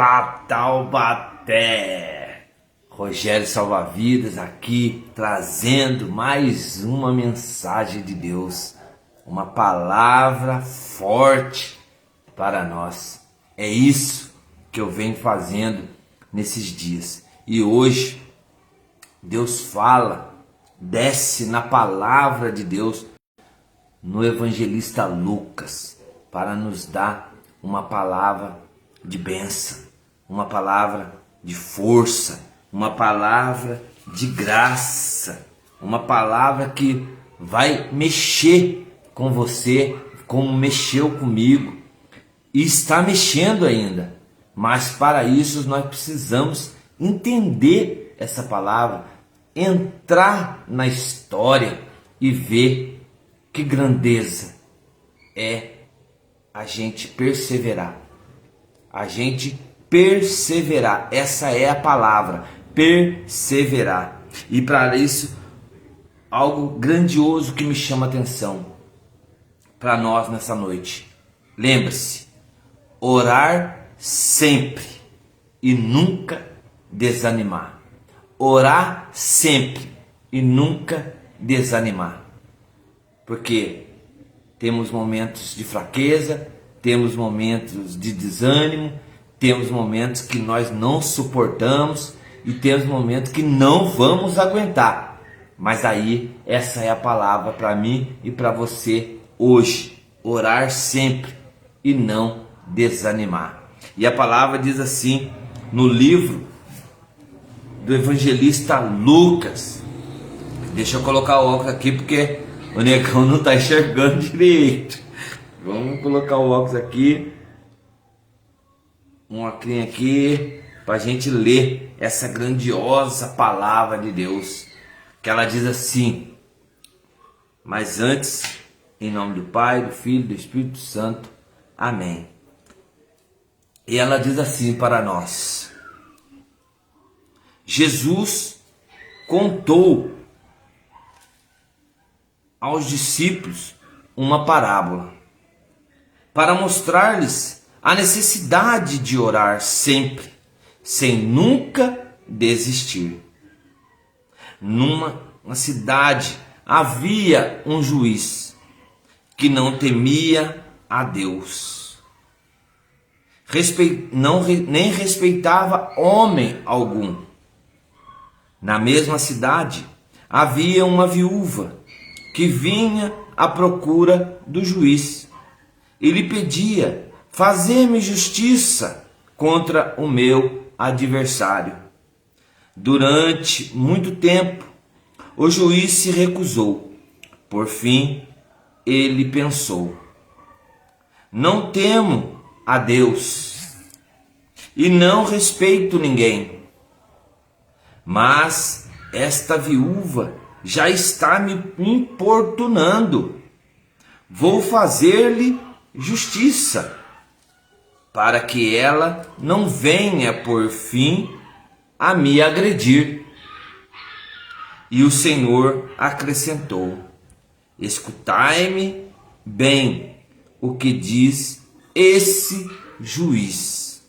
Fala Taubaté! Rogério Salva-Vidas aqui trazendo mais uma mensagem de Deus, uma palavra forte para nós. É isso que eu venho fazendo nesses dias. E hoje Deus fala, desce na palavra de Deus no evangelista Lucas para nos dar uma palavra de bênção, uma palavra de força, uma palavra de graça, uma palavra que vai mexer com você, como mexeu comigo e está mexendo ainda. Mas para isso nós precisamos entender essa palavra, entrar na história e ver que grandeza é a gente perseverar. A gente perseverar, essa é a palavra, perseverar. E para isso, algo grandioso que me chama a atenção para nós nessa noite. Lembre-se, orar sempre e nunca desanimar. Orar sempre e nunca desanimar. Porque temos momentos de fraqueza, temos momentos de desânimo, temos momentos que nós não suportamos e temos momentos que não vamos aguentar. Mas aí, essa é a palavra para mim e para você hoje. Orar sempre e não desanimar. E a palavra diz assim no livro do evangelista Lucas. Deixa eu colocar o óculos aqui porque o negão não está enxergando direito. Vamos colocar o óculos aqui, um óculos aqui, para a gente ler essa grandiosa palavra de Deus, que ela diz assim: mas antes, em nome do Pai, do Filho e do Espírito Santo, amém. E ela diz assim para nós: Jesus contou aos discípulos uma parábola para mostrar-lhes a necessidade de orar sempre, sem nunca desistir. Numa cidade havia um juiz que não temia a Deus, nem respeitava homem algum. Na mesma cidade havia uma viúva que vinha à procura do juiz e lhe pedia: fazer-me justiça contra o meu adversário. Durante muito tempo, o juiz se recusou. Por fim, ele pensou: não temo a Deus e não respeito ninguém, mas esta viúva já está me importunando. Vou fazer-lhe justiça, para que ela não venha por fim a me agredir. E o Senhor acrescentou: escutai-me bem o que diz esse juiz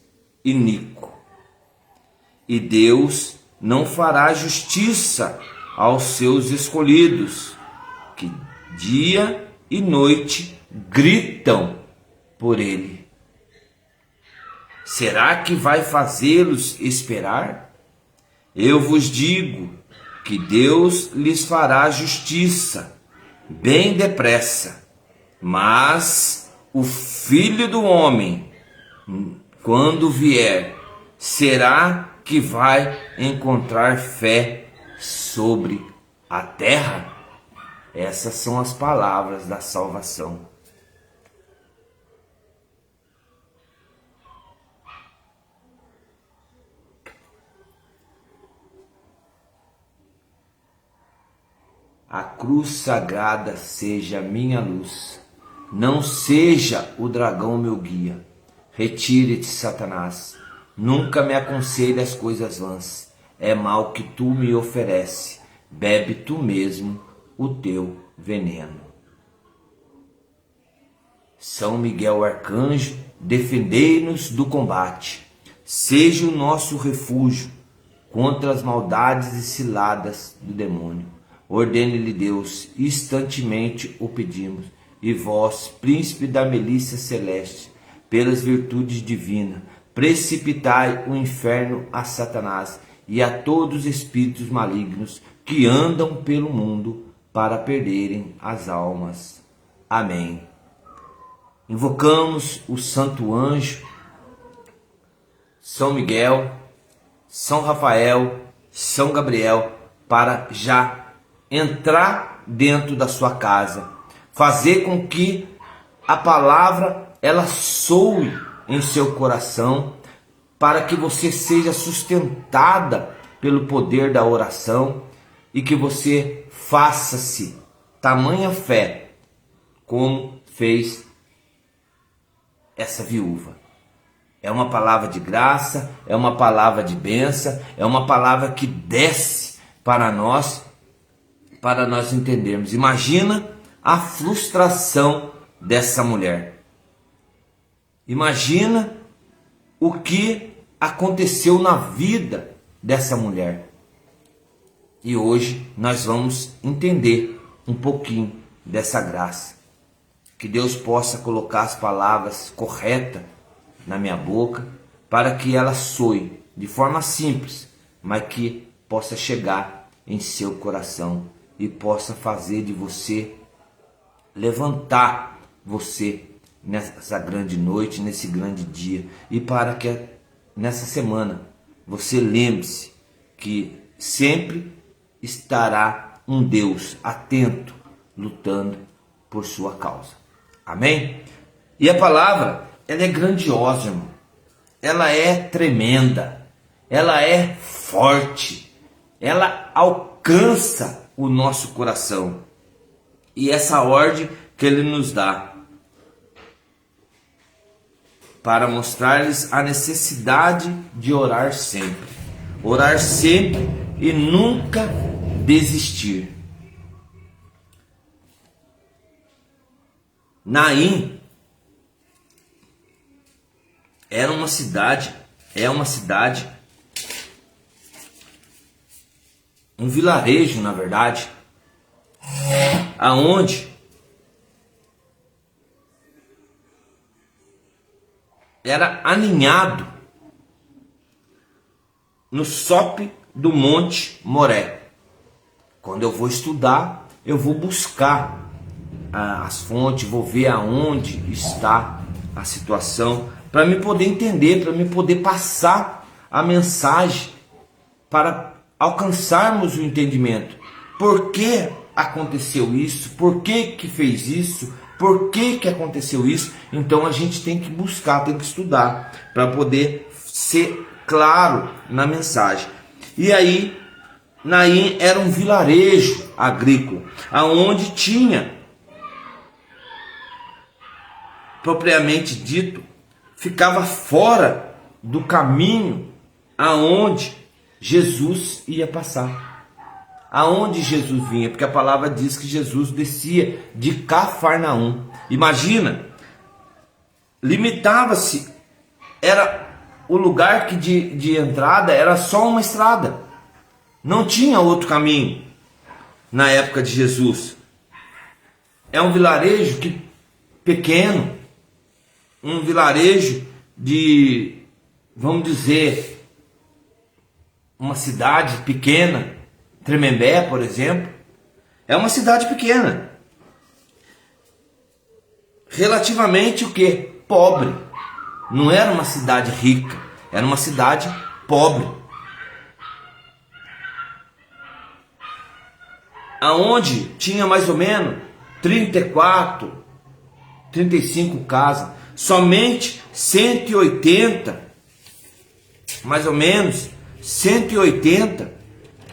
iníquo. E Deus não fará justiça aos seus escolhidos, que dia e noite gritam por ele. Será que vai fazê-los esperar? Eu vos digo que Deus lhes fará justiça bem depressa. Mas o Filho do Homem, quando vier, será que vai encontrar fé sobre a terra? Essas são as palavras da salvação. A cruz sagrada seja minha luz, não seja o dragão meu guia. Retire-te, Satanás, nunca me aconselhe as coisas vãs. É mal que tu me oferece, bebe tu mesmo o teu veneno. São Miguel Arcanjo, defendei-nos do combate. seja o nosso refúgio contra as maldades e ciladas do demônio. Ordene-lhe Deus, instantemente o pedimos, e vós, príncipe da milícia celeste, pelas virtudes divinas, precipitai o inferno a Satanás e a todos os espíritos malignos que andam pelo mundo para perderem as almas. Amém. Invocamos o santo anjo, São Miguel, São Rafael, São Gabriel, para já entrar dentro da sua casa, fazer com que a palavra ela soe em seu coração, para que você seja sustentada pelo poder da oração e que você faça-se tamanha fé como fez essa viúva. É uma palavra de graça, é uma palavra de bênção, é uma palavra que desce para nós entendermos. Imagina a frustração dessa mulher. Imagina o que aconteceu na vida dessa mulher. E hoje nós vamos entender um pouquinho dessa graça. Que Deus possa colocar as palavras corretas na minha boca, para que ela soe de forma simples, mas que possa chegar em seu coração e possa fazer de você, levantar você nessa grande noite, nesse grande dia, e para que nessa semana você lembre-se que sempre estará um Deus atento, lutando por sua causa. Amém? E a palavra, ela é grandiosa, irmão. Ela é tremenda. Ela é forte. Ela alcança o nosso coração. E essa ordem que ele nos dá para mostrar-lhes a necessidade de orar sempre. Orar sempre e nunca desistir. Naim era uma cidade, é uma cidade, um vilarejo, na verdade, aonde era aninhado no sope do Monte Moré. Quando eu vou estudar, eu vou buscar as fontes, vou ver aonde está a situação, para me poder entender, para me poder passar a mensagem, para alcançarmos o entendimento. Por que aconteceu isso? Por que fez isso? Por que aconteceu isso? Então a gente tem que buscar, tem que estudar, para poder ser claro na mensagem. E aí, Naim era um vilarejo agrícola, aonde tinha, propriamente dito, ficava fora do caminho aonde Jesus ia passar, aonde Jesus vinha, porque a palavra diz que Jesus descia de Cafarnaum. Imagina, limitava-se, era o lugar que de entrada era só uma estrada, não tinha outro caminho na época de Jesus. É um vilarejo pequeno, um vilarejo de, vamos dizer, uma cidade pequena, Tremembé, por exemplo, é uma cidade pequena, relativamente o quê? Pobre. Não era uma cidade rica, era uma cidade pobre, aonde tinha mais ou menos 34, 35 casas, somente 180, mais ou menos 180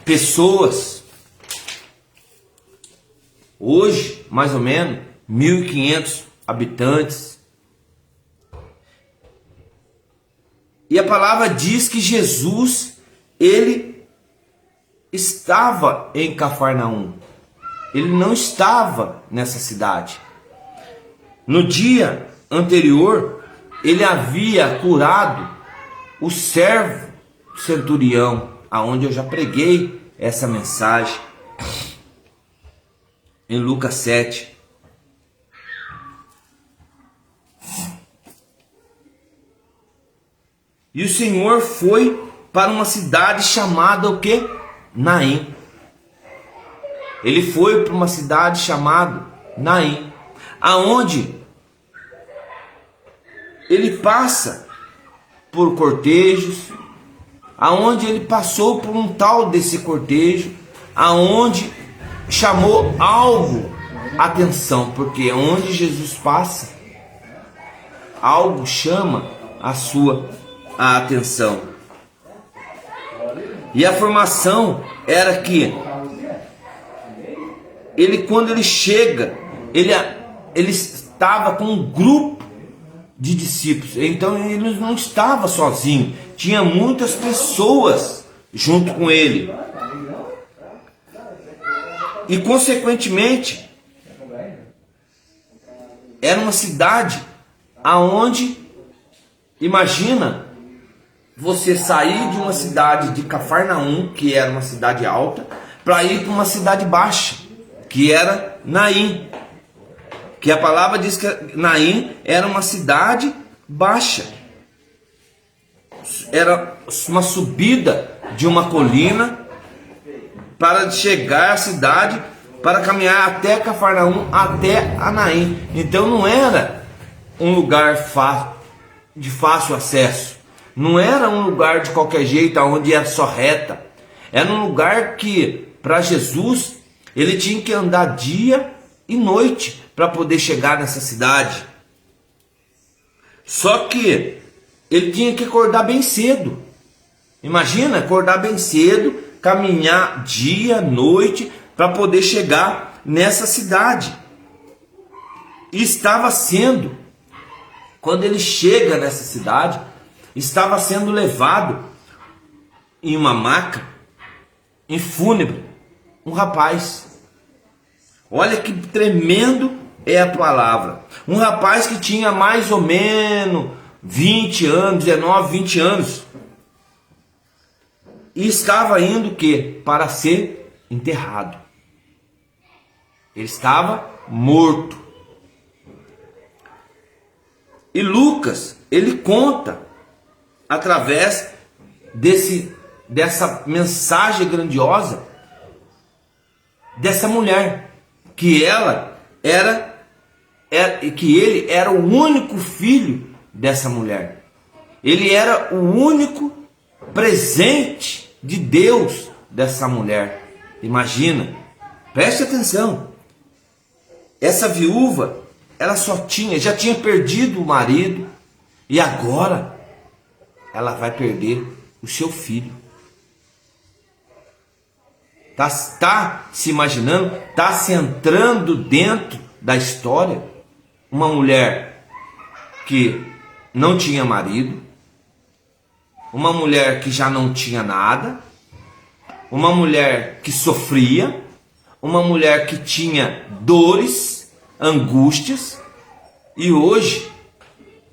pessoas. Hoje, mais ou menos 1.500 habitantes. E a palavra diz que Jesus, ele estava em Cafarnaum. Ele não estava nessa cidade. No dia anterior, ele havia curado o servo centurião, aonde eu já preguei essa mensagem, em Lucas 7. E o Senhor foi para uma cidade chamada o quê? Naim. Ele foi para uma cidade chamada Naim, aonde ele passa por cortejos, aonde ele passou por um tal desse cortejo, aonde chamou algo atenção, porque onde Jesus passa, algo chama a sua atenção. E a formação era que ele, quando ele chega, ele estava com um grupo de discípulos, então ele não estava sozinho, tinha muitas pessoas junto com ele, e consequentemente era uma cidade aonde, imagina você sair de uma cidade de Cafarnaum, que era uma cidade alta, para ir para uma cidade baixa, que era Naim. Que a palavra diz que Naim era uma cidade baixa. Era uma subida de uma colina para chegar à cidade, para caminhar até Cafarnaum, até a Naim. Então não era um lugar de fácil acesso. Não era um lugar de qualquer jeito, onde era só reta. Era um lugar que, para Jesus, ele tinha que andar dia e noite para poder chegar nessa cidade. Só que ele tinha que acordar bem cedo. Imagina, acordar bem cedo, caminhar dia, noite, para poder chegar nessa cidade. E estava sendo, quando ele chega nessa cidade, estava sendo levado em uma maca, em fúnebre, um rapaz. Olha que tremendo é a palavra. Um rapaz que tinha mais ou menos 20 anos, 19, 20 anos. E estava indo o quê? Para ser enterrado. Ele estava morto. E Lucas, ele conta, através dessa mensagem grandiosa, dessa mulher, que que ele era o único filho dessa mulher. Ele era o único presente de Deus dessa mulher. Imagina, preste atenção. Essa viúva, ela já tinha perdido o marido, e agora ela vai perder o seu filho. Tá se imaginando? Tá se entrando dentro da história? Uma mulher que não tinha marido, uma mulher que já não tinha nada, uma mulher que sofria, uma mulher que tinha dores, angústias, e hoje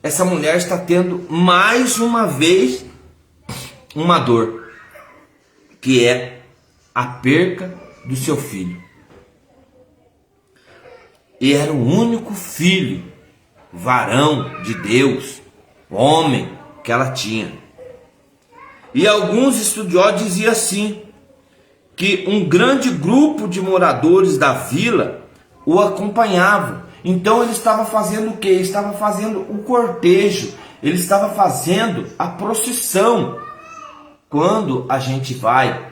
essa mulher está tendo mais uma vez uma dor, que é a perca do seu filho. E era o único filho, varão de Deus, homem, que ela tinha. E alguns estudiosos diziam assim, que um grande grupo de moradores da vila o acompanhavam. Então ele estava fazendo o quê? Ele estava fazendo o cortejo, ele estava fazendo a procissão. Quando a gente vai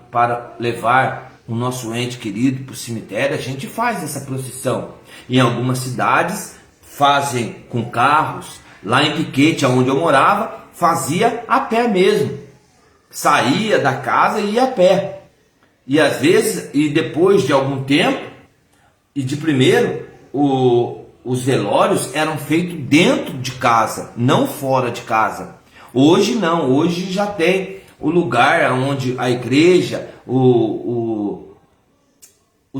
para levar o nosso ente querido para o cemitério, a gente faz essa procissão. Em algumas cidades fazem com carros. Lá em Piquete, onde eu morava, fazia a pé mesmo. Saía da casa e ia a pé. E às vezes, e depois de algum tempo, e de primeiro, os velórios eram feitos dentro de casa, não fora de casa. Hoje não, hoje já tem o lugar onde a igreja, o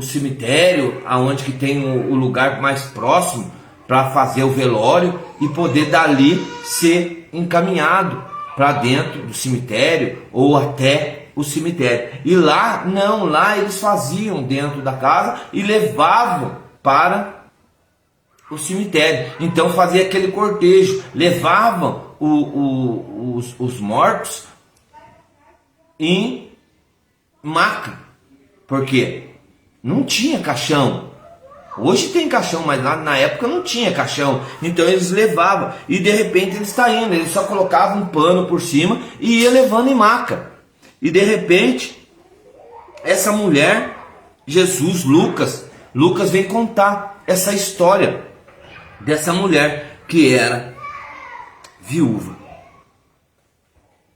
cemitério, aonde que tem o lugar mais próximo, para fazer o velório e poder dali ser encaminhado para dentro do cemitério ou até o cemitério. E lá não, lá eles faziam dentro da casa e levavam para o cemitério. Então fazia aquele cortejo, levavam os mortos em maca, porque não tinha caixão. Hoje tem caixão, mas lá na época não tinha caixão. Então eles levavam e de repente eles está indo, eles só colocavam um pano por cima e ia levando em maca. E de repente essa mulher, Lucas vem contar essa história dessa mulher que era viúva.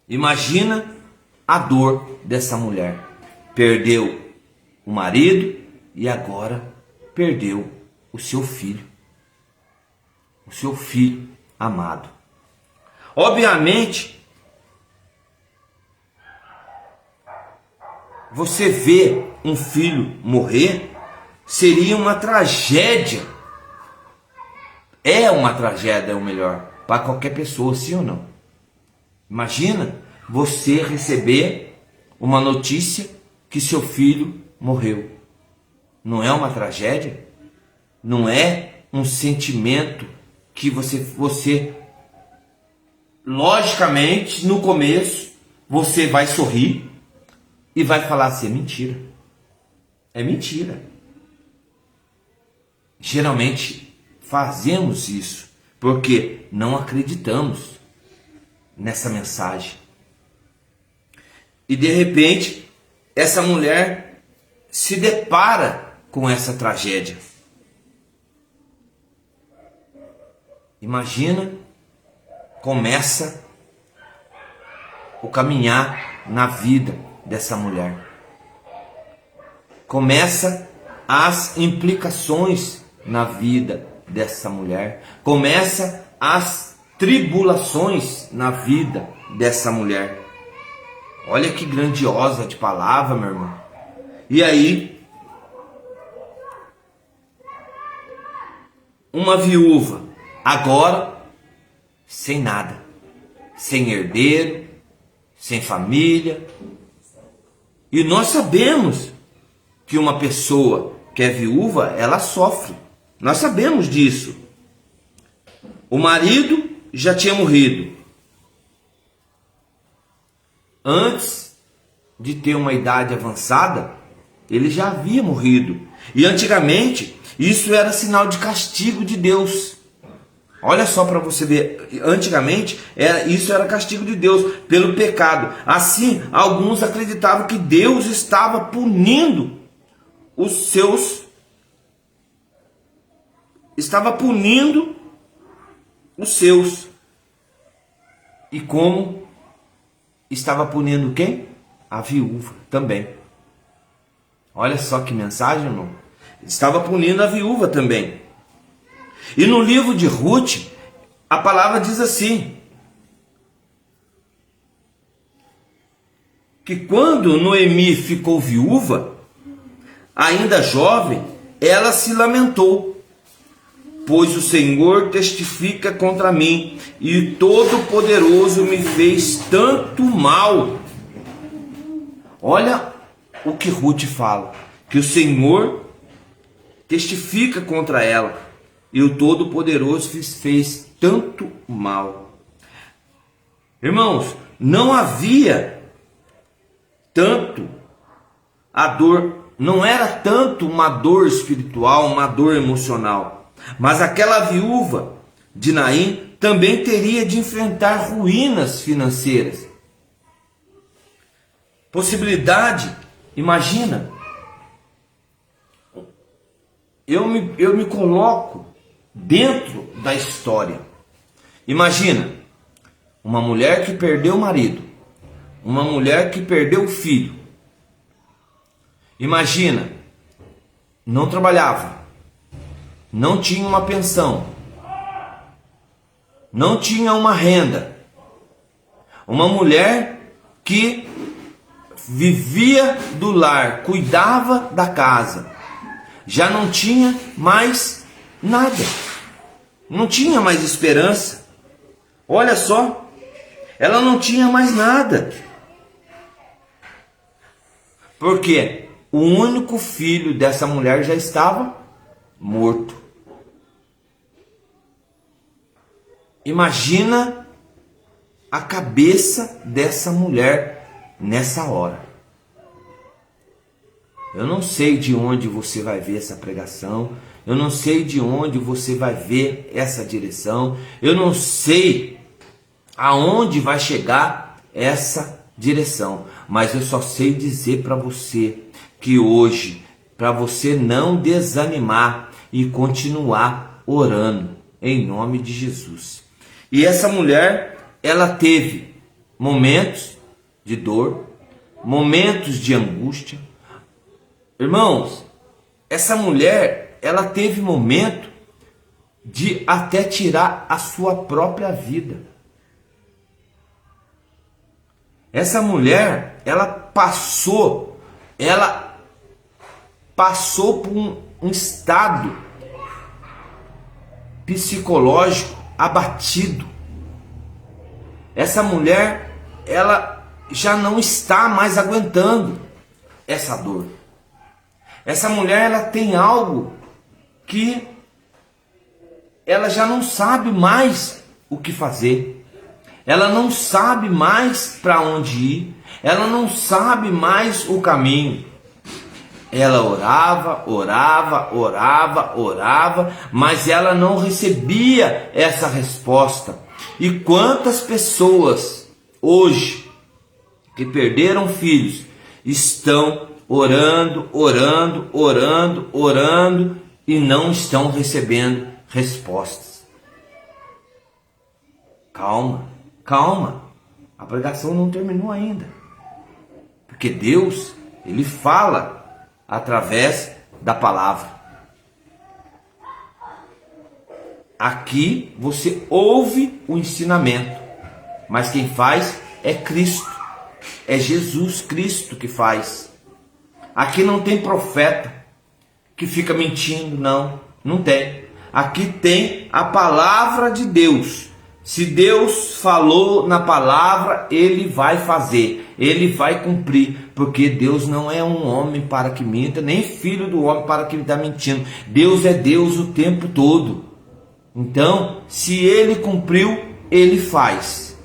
Imagina a dor dessa mulher. Perdeu o marido e agora perdeu o seu filho amado. Obviamente, você vê um filho morrer seria uma tragédia. É uma tragédia, ou melhor, para qualquer pessoa, sim ou não? Imagina você receber uma notícia que seu filho morreu. Não é uma tragédia? Não é um sentimento que você logicamente, no começo, você vai sorrir e vai falar assim, é mentira. É mentira. Geralmente fazemos isso porque não acreditamos nessa mensagem. E de repente, essa mulher se depara com essa tragédia. Imagina, começa o caminhar na vida dessa mulher. Começa as implicações na vida dessa mulher. Começa as tribulações na vida dessa mulher. Olha que grandiosa de palavra, meu irmão. E aí, uma viúva, agora sem nada, sem herdeiro, sem família. E nós sabemos que uma pessoa que é viúva, ela sofre. Nós sabemos disso. O marido já tinha morrido antes de ter uma idade avançada, ele já havia morrido. E antigamente, isso era sinal de castigo de Deus. Olha só para você ver, antigamente isso era castigo de Deus pelo pecado. Assim, alguns acreditavam que Deus estava punindo os seus, E como estava punindo quem? A viúva também. Olha só que mensagem, irmão. Estava punindo a viúva também. E no livro de Ruth, a palavra diz assim, que quando Noemi ficou viúva, ainda jovem, ela se lamentou, pois o Senhor testifica contra mim, e Todo-Poderoso me fez tanto mal. Olha o que Ruth fala, que o Senhor testifica contra ela, e o Todo-Poderoso fez tanto mal. Irmãos, não havia tanto a dor, não era tanto uma dor espiritual, uma dor emocional, mas aquela viúva de Naim também teria de enfrentar ruínas financeiras. Possibilidade, imagina, eu me coloco dentro da história. Imagina, uma mulher que perdeu o marido, uma mulher que perdeu o filho. Imagina, não trabalhava, não tinha uma pensão, não tinha uma renda. Uma mulher que vivia do lar, cuidava da casa, já não tinha mais nada. não tinha mais esperança. Olha só, ela não tinha mais nada. Porque o único filho dessa mulher já estava morto. Imagina a cabeça dessa mulher nessa hora. Eu não sei de onde você vai ver essa pregação, eu não sei de onde você vai ver essa direção, eu não sei aonde vai chegar essa direção, mas eu só sei dizer para você que hoje, para você não desanimar e continuar orando em nome de Jesus. E essa mulher, ela teve momentos de dor, momentos de angústia. Irmãos, essa mulher, ela teve momento de até tirar a sua própria vida. Essa mulher, ela passou por um estado psicológico abatido. Essa mulher, ela já não está mais aguentando essa dor. Essa mulher, ela tem algo que ela já não sabe mais o que fazer. Ela não sabe mais para onde ir. Ela não sabe mais o caminho. Ela orava, mas ela não recebia essa resposta. E quantas pessoas hoje que perderam filhos estão orando e não estão recebendo respostas. Calma, a pregação não terminou ainda, porque Deus, Ele fala através da palavra. Aqui você ouve o ensinamento, mas quem faz é Cristo, é Jesus Cristo que faz. Aqui não tem profeta que fica mentindo, não tem. Aqui tem a palavra de Deus. Se Deus falou na palavra, Ele vai fazer, Ele vai cumprir, porque Deus não é um homem para que minta, nem filho do homem para que está mentindo. Deus é Deus o tempo todo. Então, se Ele cumpriu, Ele faz.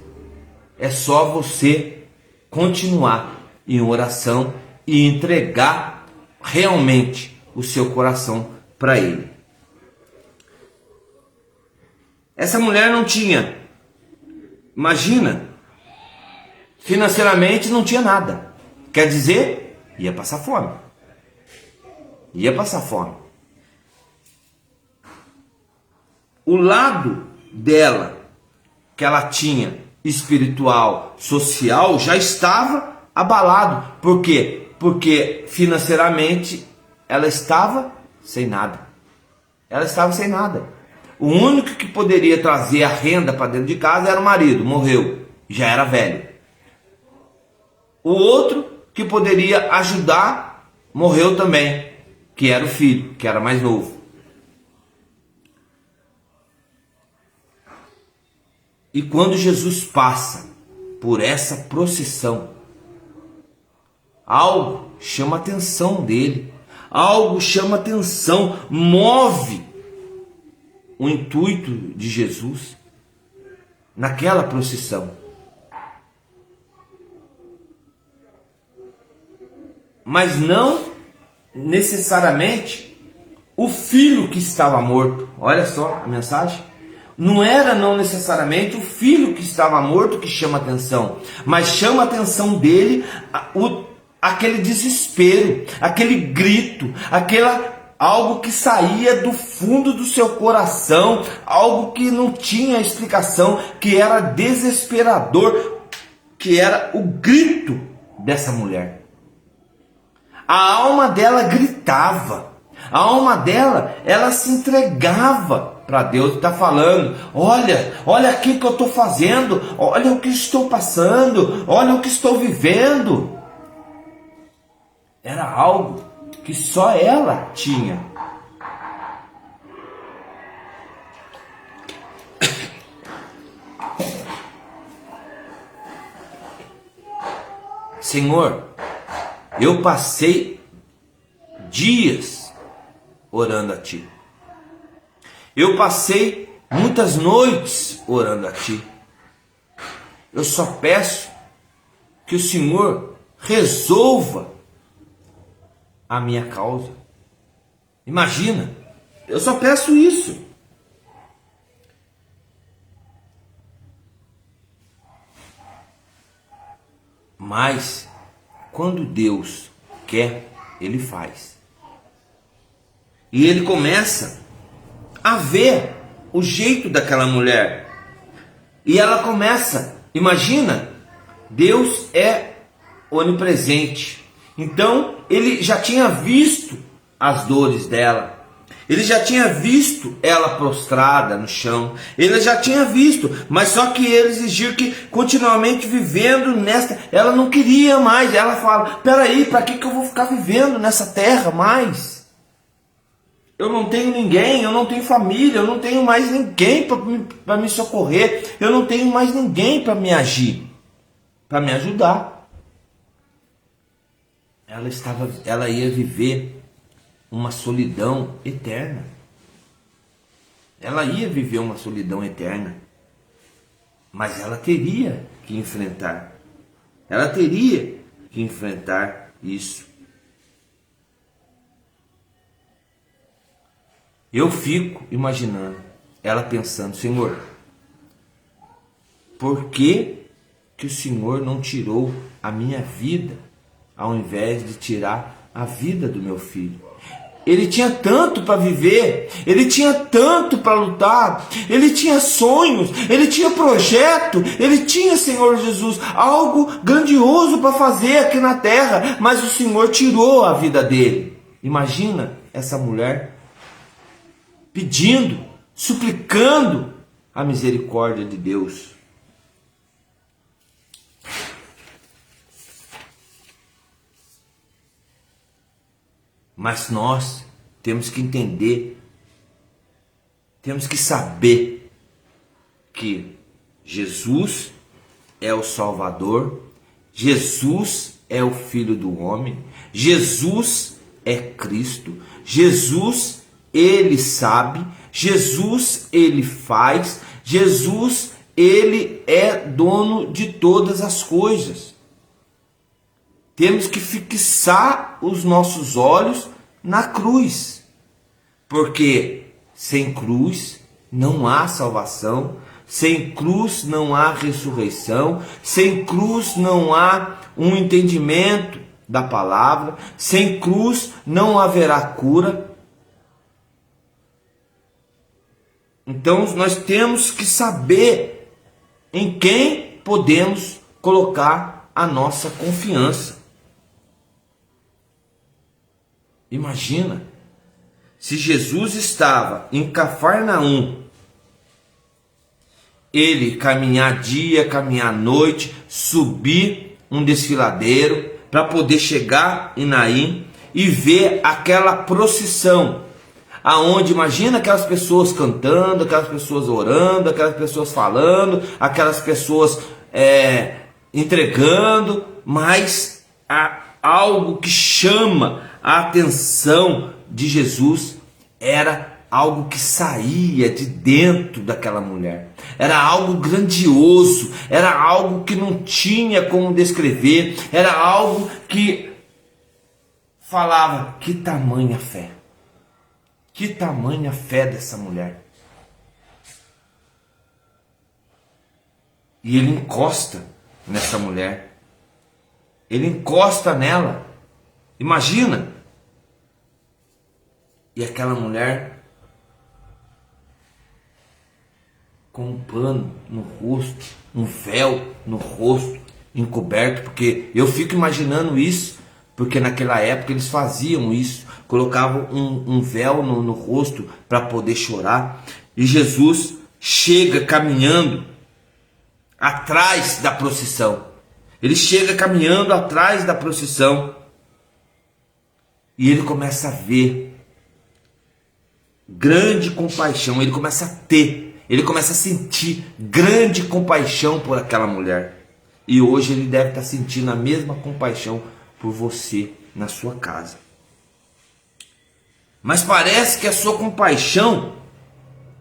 É só você continuar em oração e entregar realmente o seu coração para Ele. Essa mulher não tinha, imagina, financeiramente não tinha nada. Quer dizer, ia passar fome. O lado dela, que ela tinha, espiritual, social, já estava abalado. Por quê? Porque financeiramente ela estava sem nada. O único que poderia trazer a renda para dentro de casa era o marido, morreu, já era velho. O outro que poderia ajudar, morreu também, que era o filho, que era mais novo. E quando Jesus passa por essa procissão, algo chama a atenção dele, move o intuito de Jesus naquela procissão. Mas não necessariamente o filho que estava morto. Olha só a mensagem. Não necessariamente o filho que estava morto que chama atenção, mas chama a atenção dele aquele desespero, aquele grito, algo que saía do fundo do seu coração, algo que não tinha explicação, que era desesperador, que era o grito dessa mulher. A alma dela gritava, a alma dela, ela se entregava para Deus. Está falando, olha aqui que eu estou fazendo, olha o que estou passando, olha o que estou vivendo. Era algo que só ela tinha. Senhor, eu passei dias orando a Ti. Eu passei muitas noites orando a Ti. Eu só peço que o Senhor resolva a minha causa. Imagina, eu só peço isso. Mas quando Deus quer, Ele faz. E Ele começa a ver o jeito daquela mulher. E ela começa, imagina, Deus é onipresente. Então Ele já tinha visto as dores dela. Ele já tinha visto ela prostrada no chão. Ele já tinha visto, mas só que ele exigiu que continuamente vivendo nesta. Ela não queria mais. Ela fala: peraí, para que eu vou ficar vivendo nessa terra mais? Eu não tenho ninguém, eu não tenho família, eu não tenho mais ninguém para me socorrer. Eu não tenho mais ninguém para me agir, para me ajudar. Ela ia viver uma solidão eterna. Ela ia viver uma solidão eterna. Mas ela teria que enfrentar. Ela teria que enfrentar isso. Eu fico imaginando ela pensando: Senhor, por que o Senhor não tirou a minha vida ao invés de tirar a vida do meu filho? Ele tinha tanto para viver, ele tinha tanto para lutar, ele tinha sonhos, ele tinha projeto, ele tinha, Senhor Jesus, algo grandioso para fazer aqui na terra, mas o Senhor tirou a vida dele. Imagina essa mulher pedindo, suplicando a misericórdia de Deus. Mas nós temos que entender, temos que saber que Jesus é o Salvador, Jesus é o Filho do Homem, Jesus é Cristo, Jesus, Ele sabe, Jesus, Ele faz, Jesus, Ele é dono de todas as coisas. Temos que fixar os nossos olhos na cruz, porque sem cruz não há salvação, sem cruz não há ressurreição, sem cruz não há um entendimento da palavra, sem cruz não haverá cura. Então nós temos que saber em quem podemos colocar a nossa confiança. Imagina, se Jesus estava em Cafarnaum, ele caminhar dia, caminhar noite, subir um desfiladeiro para poder chegar em Naim e ver aquela procissão, aonde, imagina aquelas pessoas cantando, aquelas pessoas orando, aquelas pessoas falando, aquelas pessoas entregando, mas há algo que chama a atenção de Jesus, era algo que saía de dentro daquela mulher, era algo grandioso, era algo que não tinha como descrever, era algo que falava: que tamanha fé, que tamanha fé dessa mulher. E ele encosta nessa mulher, ele encosta nela, imagina. E aquela mulher com um pano no rosto, um véu no rosto, encoberto, porque eu fico imaginando isso, porque naquela época eles faziam isso, colocavam um véu no rosto para poder chorar. E Jesus chega caminhando atrás da procissão, ele chega caminhando atrás da procissão, e ele começa a ver grande compaixão, ele começa a sentir grande compaixão por aquela mulher. E hoje ele deve estar sentindo a mesma compaixão por você na sua casa. Mas parece que a sua compaixão,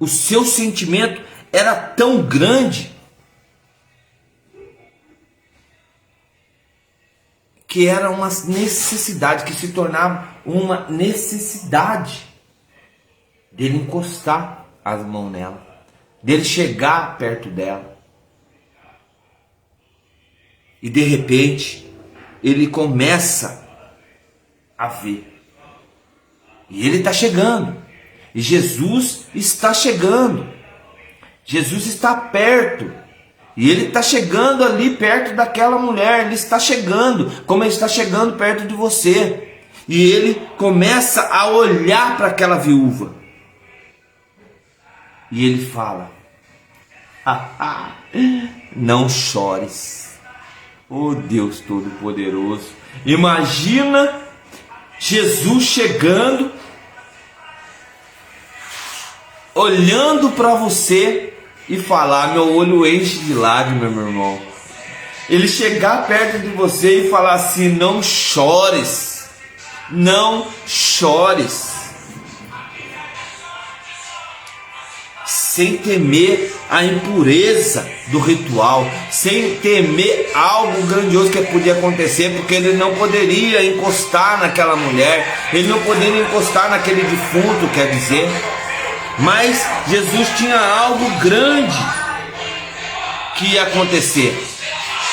o seu sentimento era tão grande que era uma necessidade, que se tornava uma necessidade dele encostar as mãos nela, dele chegar perto dela. E de repente, ele começa a ver. E ele está chegando. E Jesus está chegando. Jesus está perto. E ele está chegando ali perto daquela mulher. Ele está chegando, como ele está chegando perto de você. E ele começa a olhar para aquela viúva. E ele fala: não chores. Oh Deus Todo-Poderoso, imagina Jesus chegando, olhando para você e falar: meu olho enche de lágrimas, meu irmão. Ele chegar perto de você e falar assim: não chores, não chores. Sem temer a impureza do ritual, sem temer algo grandioso que podia acontecer, porque ele não poderia encostar naquela mulher, ele não poderia encostar naquele defunto, quer dizer. Mas Jesus tinha algo grande que ia acontecer.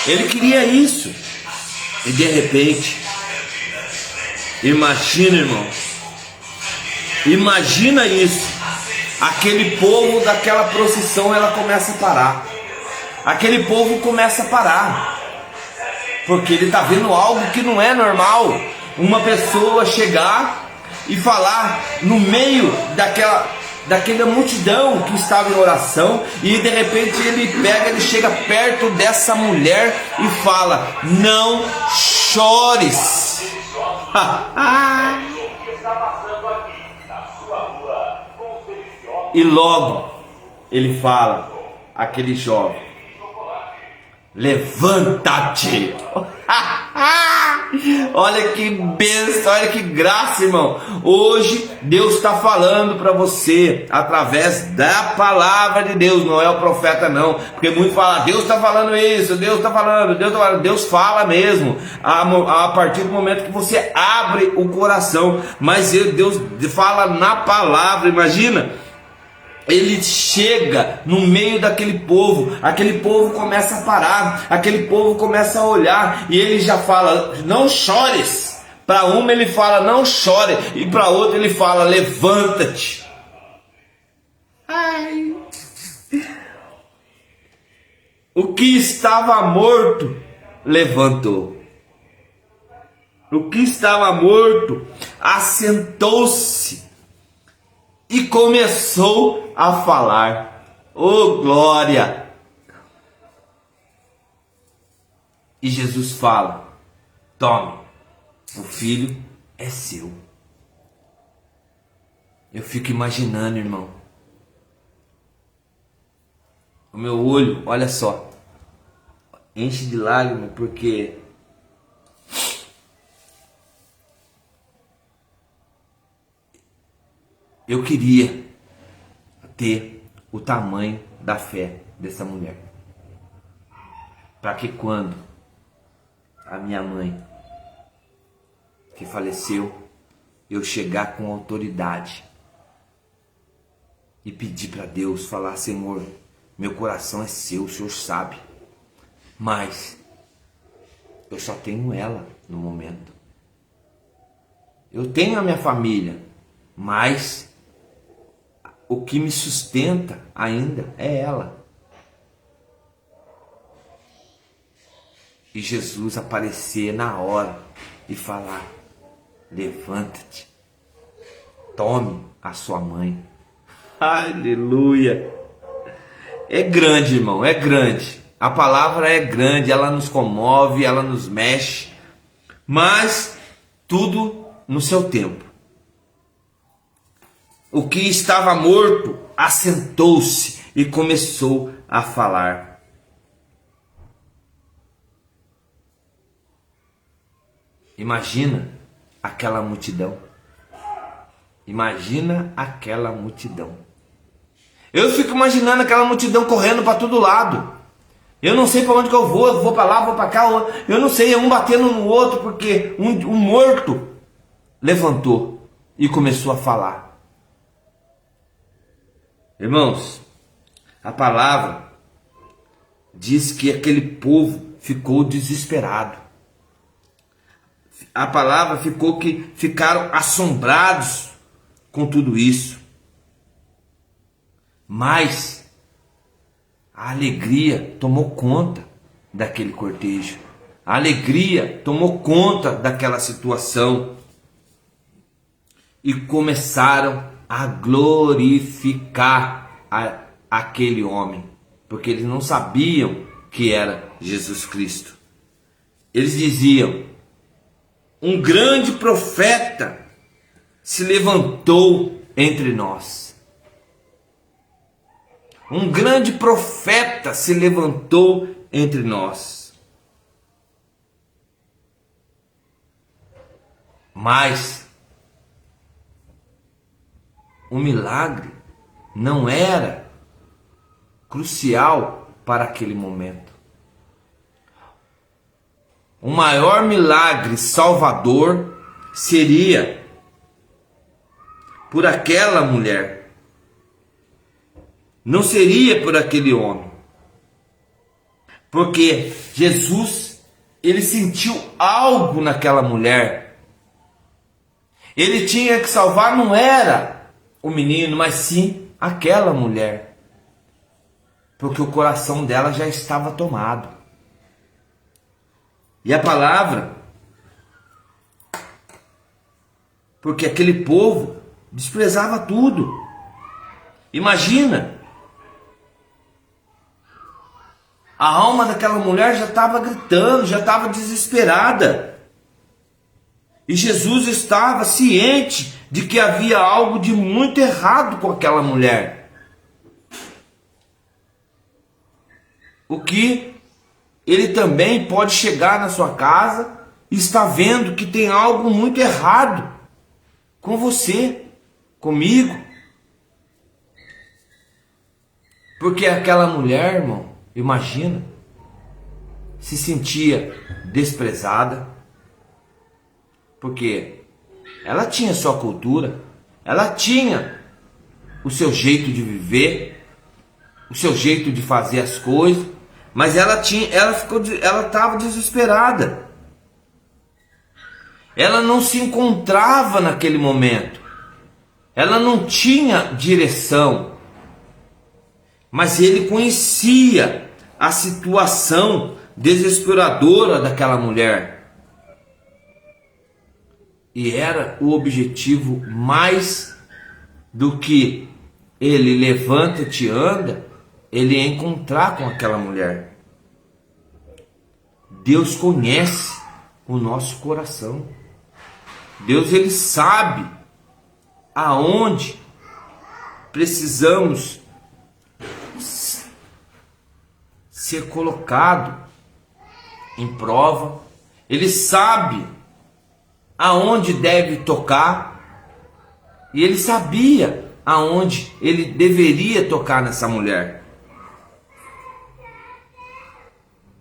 Ele queria isso. E de repente, imagina, irmão, imagina isso. Aquele povo daquela procissão, ela começa a parar. Aquele povo começa a parar. Porque ele está vendo algo que não é normal. Uma pessoa chegar e falar no meio daquela multidão que estava em oração. E de repente ele chega perto dessa mulher e fala: não chores. E logo ele fala, aquele jovem: levanta-te. Olha que bênção, olha que graça, irmão. Hoje Deus está falando para você através da palavra de Deus. Não é o profeta não, porque muitos falam: Deus está falando isso, Deus está falando, Deus está falando. Deus fala mesmo a partir do momento que você abre o coração. Mas Deus fala na palavra. Imagina, ele chega no meio daquele povo, aquele povo começa a parar, aquele povo começa a olhar, e ele já fala: não chores. Para uma ele fala: não chore, e para outra ele fala: levanta-te. Ai. O que estava morto levantou. O que estava morto assentou-se e começou a falar. Oh, glória! E Jesus fala: tome, o filho é seu. Eu fico imaginando, irmão. O meu olho, olha só, enche de lágrimas, porque eu queria ter o tamanho da fé dessa mulher, para que quando a minha mãe, que faleceu, eu chegar com autoridade e pedir para Deus, falar: Senhor, meu coração é seu, o Senhor sabe, mas eu só tenho ela no momento. Eu tenho a minha família, mas o que me sustenta ainda é ela. E Jesus aparecer na hora e falar: levanta-te, tome a sua mãe. Aleluia! É grande, irmão, é grande. A palavra é grande, ela nos comove, ela nos mexe, mas tudo no seu tempo. O que estava morto assentou-se e começou a falar. Imagina aquela multidão. Imagina aquela multidão. Eu fico imaginando aquela multidão correndo para todo lado. Eu não sei para onde que eu vou para lá, vou para cá, eu não sei, é um batendo no outro, porque um morto levantou e começou a falar. Irmãos, a palavra diz que aquele povo ficou desesperado. A palavra ficou que ficaram assombrados com tudo isso. Mas a alegria tomou conta daquele cortejo. A alegria tomou conta daquela situação. E começaram a glorificar aquele homem. Porque eles não sabiam que era Jesus Cristo. Eles diziam: um grande profeta se levantou entre nós. Um grande profeta se levantou entre nós. Mas o milagre não era crucial para aquele momento. O maior milagre salvador seria por aquela mulher. Não seria por aquele homem. Porque Jesus, ele sentiu algo naquela mulher. Ele tinha que salvar, não era o menino, mas sim aquela mulher. Porque o coração dela já estava tomado. E a palavra, porque aquele povo desprezava tudo. Imagina, a alma daquela mulher já estava gritando, já estava desesperada. E Jesus estava ciente de que havia algo de muito errado com aquela mulher. O que ele também pode chegar na sua casa e estar vendo que tem algo muito errado com você, comigo. Porque aquela mulher, irmão, imagina, se sentia desprezada, porque ela tinha sua cultura, ela tinha o seu jeito de viver, o seu jeito de fazer as coisas, mas ela estava desesperada. Ela não se encontrava naquele momento. Ela não tinha direção. Mas ele conhecia a situação desesperadora daquela mulher. E era o objetivo mais do que ele levanta-te e anda, ele ia encontrar com aquela mulher. Deus conhece o nosso coração. Deus, ele sabe aonde precisamos ser colocado em prova. Ele sabe aonde deve tocar. E ele sabia aonde ele deveria tocar nessa mulher.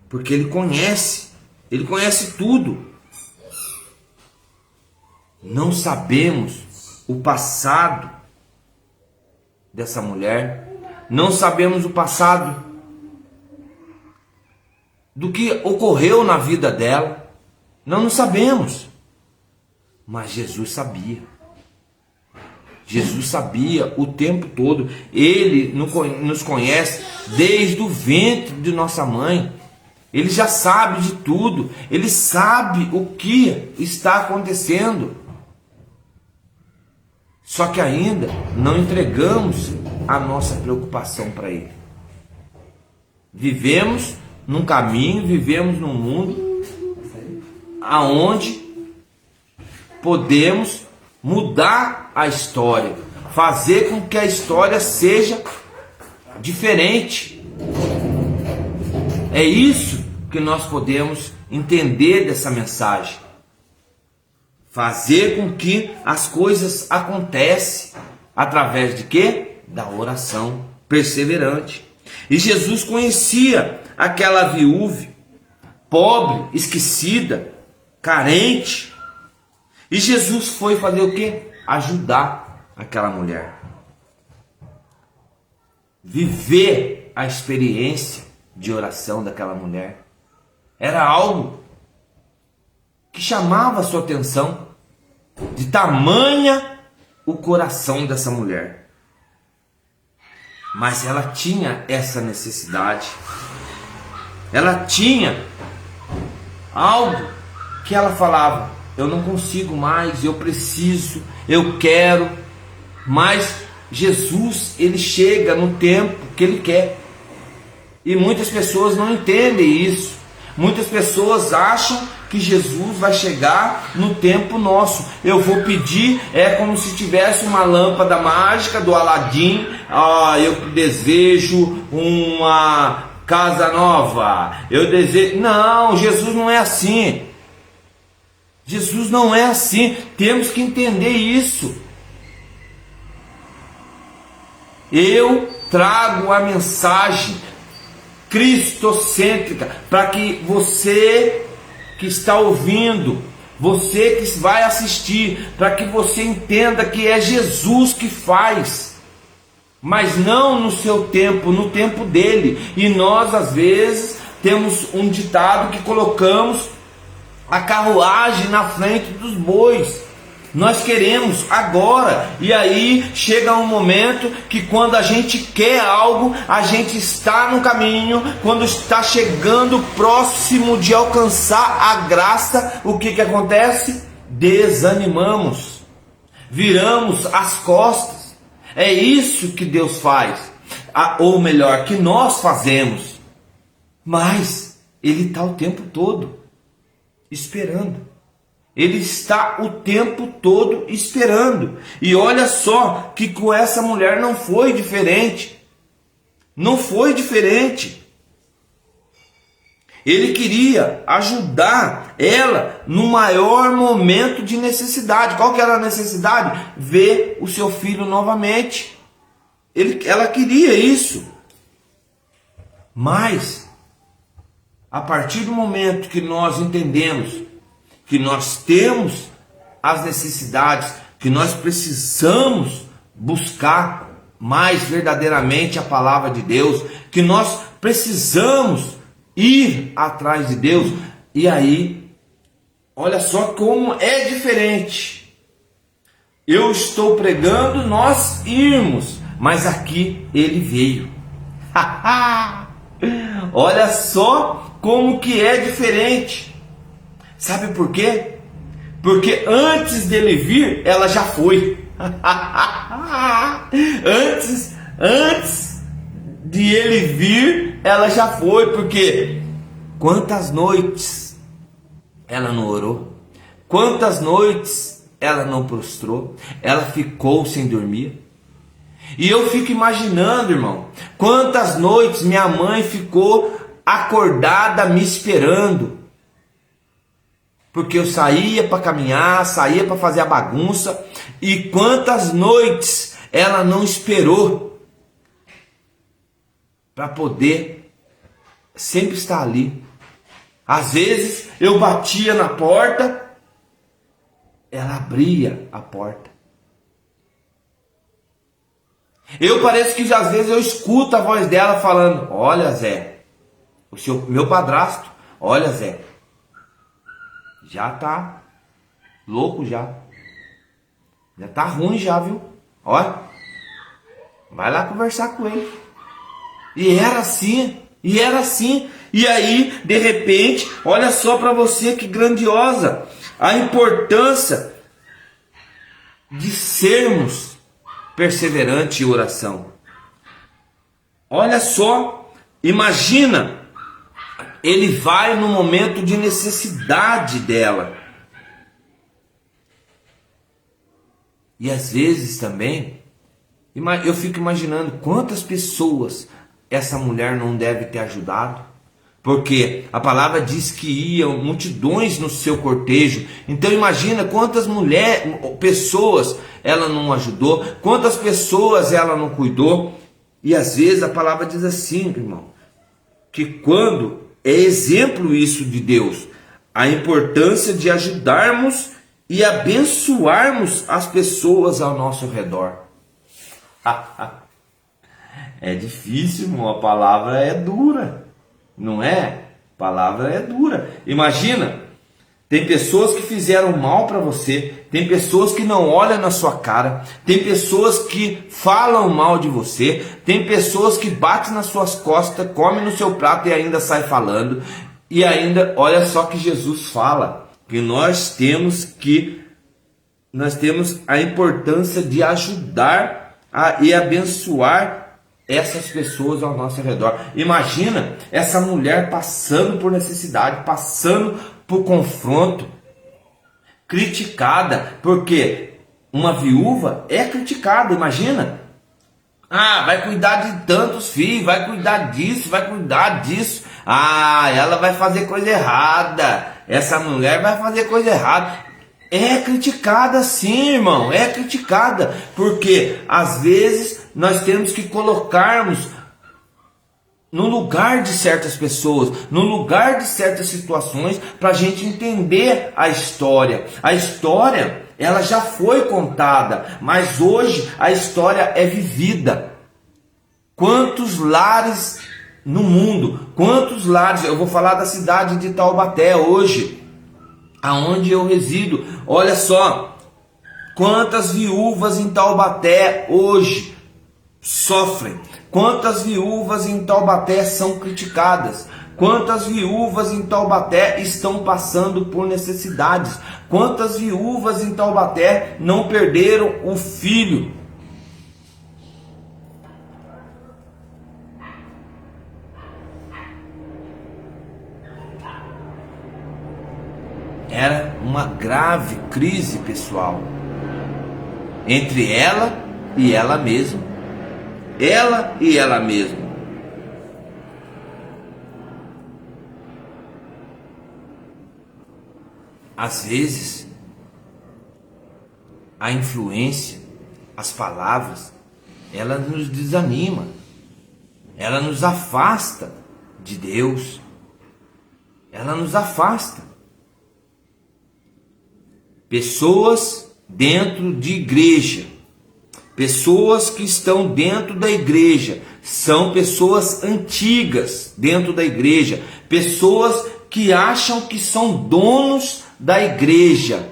Porque ele conhece tudo. Não sabemos o passado dessa mulher, não sabemos o passado do que ocorreu na vida dela, não sabemos, mas Jesus sabia. Jesus sabia o tempo todo. Ele nos conhece desde o ventre de nossa mãe. Ele já sabe de tudo. Ele sabe o que está acontecendo. Só que ainda não entregamos a nossa preocupação para Ele. Vivemos num caminho, vivemos num mundo aonde podemos mudar a história, fazer com que a história seja diferente. É isso que nós podemos entender dessa mensagem. Fazer com que as coisas aconteçam através de quê? Da oração perseverante. E Jesus conhecia aquela viúva, pobre, esquecida, carente. E Jesus foi fazer o quê? Ajudar aquela mulher. Viver a experiência de oração daquela mulher. Era algo que chamava a sua atenção, de tamanha o coração dessa mulher. Mas ela tinha essa necessidade. Ela tinha algo que ela falava: eu não consigo mais, eu preciso, eu quero. Mas Jesus, ele chega no tempo que ele quer. E muitas pessoas não entendem isso. Muitas pessoas acham que Jesus vai chegar no tempo nosso. Eu vou pedir, é como se tivesse uma lâmpada mágica do Aladim. Eu desejo uma casa nova. Eu desejo. Não, Jesus não é assim. Jesus não é assim. Temos que entender isso. Eu trago a mensagem cristocêntrica para que você que está ouvindo, você que vai assistir, para que você entenda que é Jesus que faz, mas não no seu tempo, no tempo dele. E nós às vezes temos um ditado que colocamos a carruagem na frente dos bois. Nós queremos agora, e aí chega um momento que quando a gente quer algo, a gente está no caminho, quando está chegando próximo de alcançar a graça, o que acontece? Desanimamos, viramos as costas. É isso que Deus faz, ou melhor, que nós fazemos. Mas Ele está o tempo todo esperando. Ele está o tempo todo esperando. E olha só que com essa mulher não foi diferente. Não foi diferente. Ele queria ajudar ela no maior momento de necessidade. Qual que era a necessidade? Ver o seu filho novamente. Ela queria isso. Mas, a partir do momento que nós entendemos que nós temos as necessidades, que nós precisamos buscar mais verdadeiramente a palavra de Deus, que nós precisamos ir atrás de Deus. E aí, olha só como é diferente. Eu estou pregando nós irmos, mas aqui ele veio. Olha só como que é diferente. Sabe por quê? Porque antes dele vir, ela já foi. antes de ele vir, ela já foi. Porque quantas noites ela não orou? Quantas noites ela não prostrou? Ela ficou sem dormir. E eu fico imaginando, irmão, quantas noites minha mãe ficou acordada me esperando. Porque eu saía para caminhar, saía para fazer a bagunça. E quantas noites ela não esperou para poder sempre estar ali. Às vezes eu batia na porta, ela abria a porta. Eu pareço que às vezes eu escuto a voz dela falando: olha, Zé, meu padrasto, olha, Zé, já tá louco já. Já tá ruim já, viu? Olha, vai lá conversar com ele. E era assim. E aí, de repente, olha só para você que grandiosa a importância de sermos perseverantes em oração. Olha só, imagina, ele vai no momento de necessidade dela. E às vezes também, eu fico imaginando quantas pessoas essa mulher não deve ter ajudado. porque a palavra diz que iam multidões no seu cortejo. Então imagina quantas pessoas ela não ajudou, quantas pessoas ela não cuidou. E às vezes a palavra diz assim, irmão, que quando é exemplo isso de Deus, a importância de ajudarmos e abençoarmos as pessoas ao nosso redor. É difícil, irmão, a palavra é dura, não é? A palavra é dura. Imagina, tem pessoas que fizeram mal para você, tem pessoas que não olham na sua cara, tem pessoas que falam mal de você, tem pessoas que batem nas suas costas, comem no seu prato e ainda sai falando. E ainda, olha só que Jesus fala, que nós temos a importância de ajudar e abençoar essas pessoas ao nosso redor. Imagina essa mulher passando por necessidade, passando por confronto, criticada, porque uma viúva é criticada, imagina. Vai cuidar de tantos filhos, vai cuidar disso, vai cuidar disso. Ela vai fazer coisa errada. Essa mulher vai fazer coisa errada. É criticada sim, irmão, é criticada, porque às vezes nós temos que colocarmos no lugar de certas pessoas, no lugar de certas situações, para a gente entender a história. A história, ela já foi contada, mas hoje a história é vivida. Quantos lares no mundo, quantos lares, eu vou falar da cidade de Taubaté hoje, aonde eu resido. Olha só, quantas viúvas em Taubaté hoje sofrem, quantas viúvas em Taubaté são criticadas, quantas viúvas em Taubaté estão passando por necessidades, quantas viúvas em Taubaté não perderam o filho. Era uma grave crise pessoal entre ela e ela mesma. Ela e ela mesma. Às vezes, a influência, as palavras, ela nos desanima, ela nos afasta de Deus, ela nos afasta. Pessoas dentro de igreja, pessoas que estão dentro da igreja, são pessoas antigas dentro da igreja, pessoas que acham que são donos da igreja.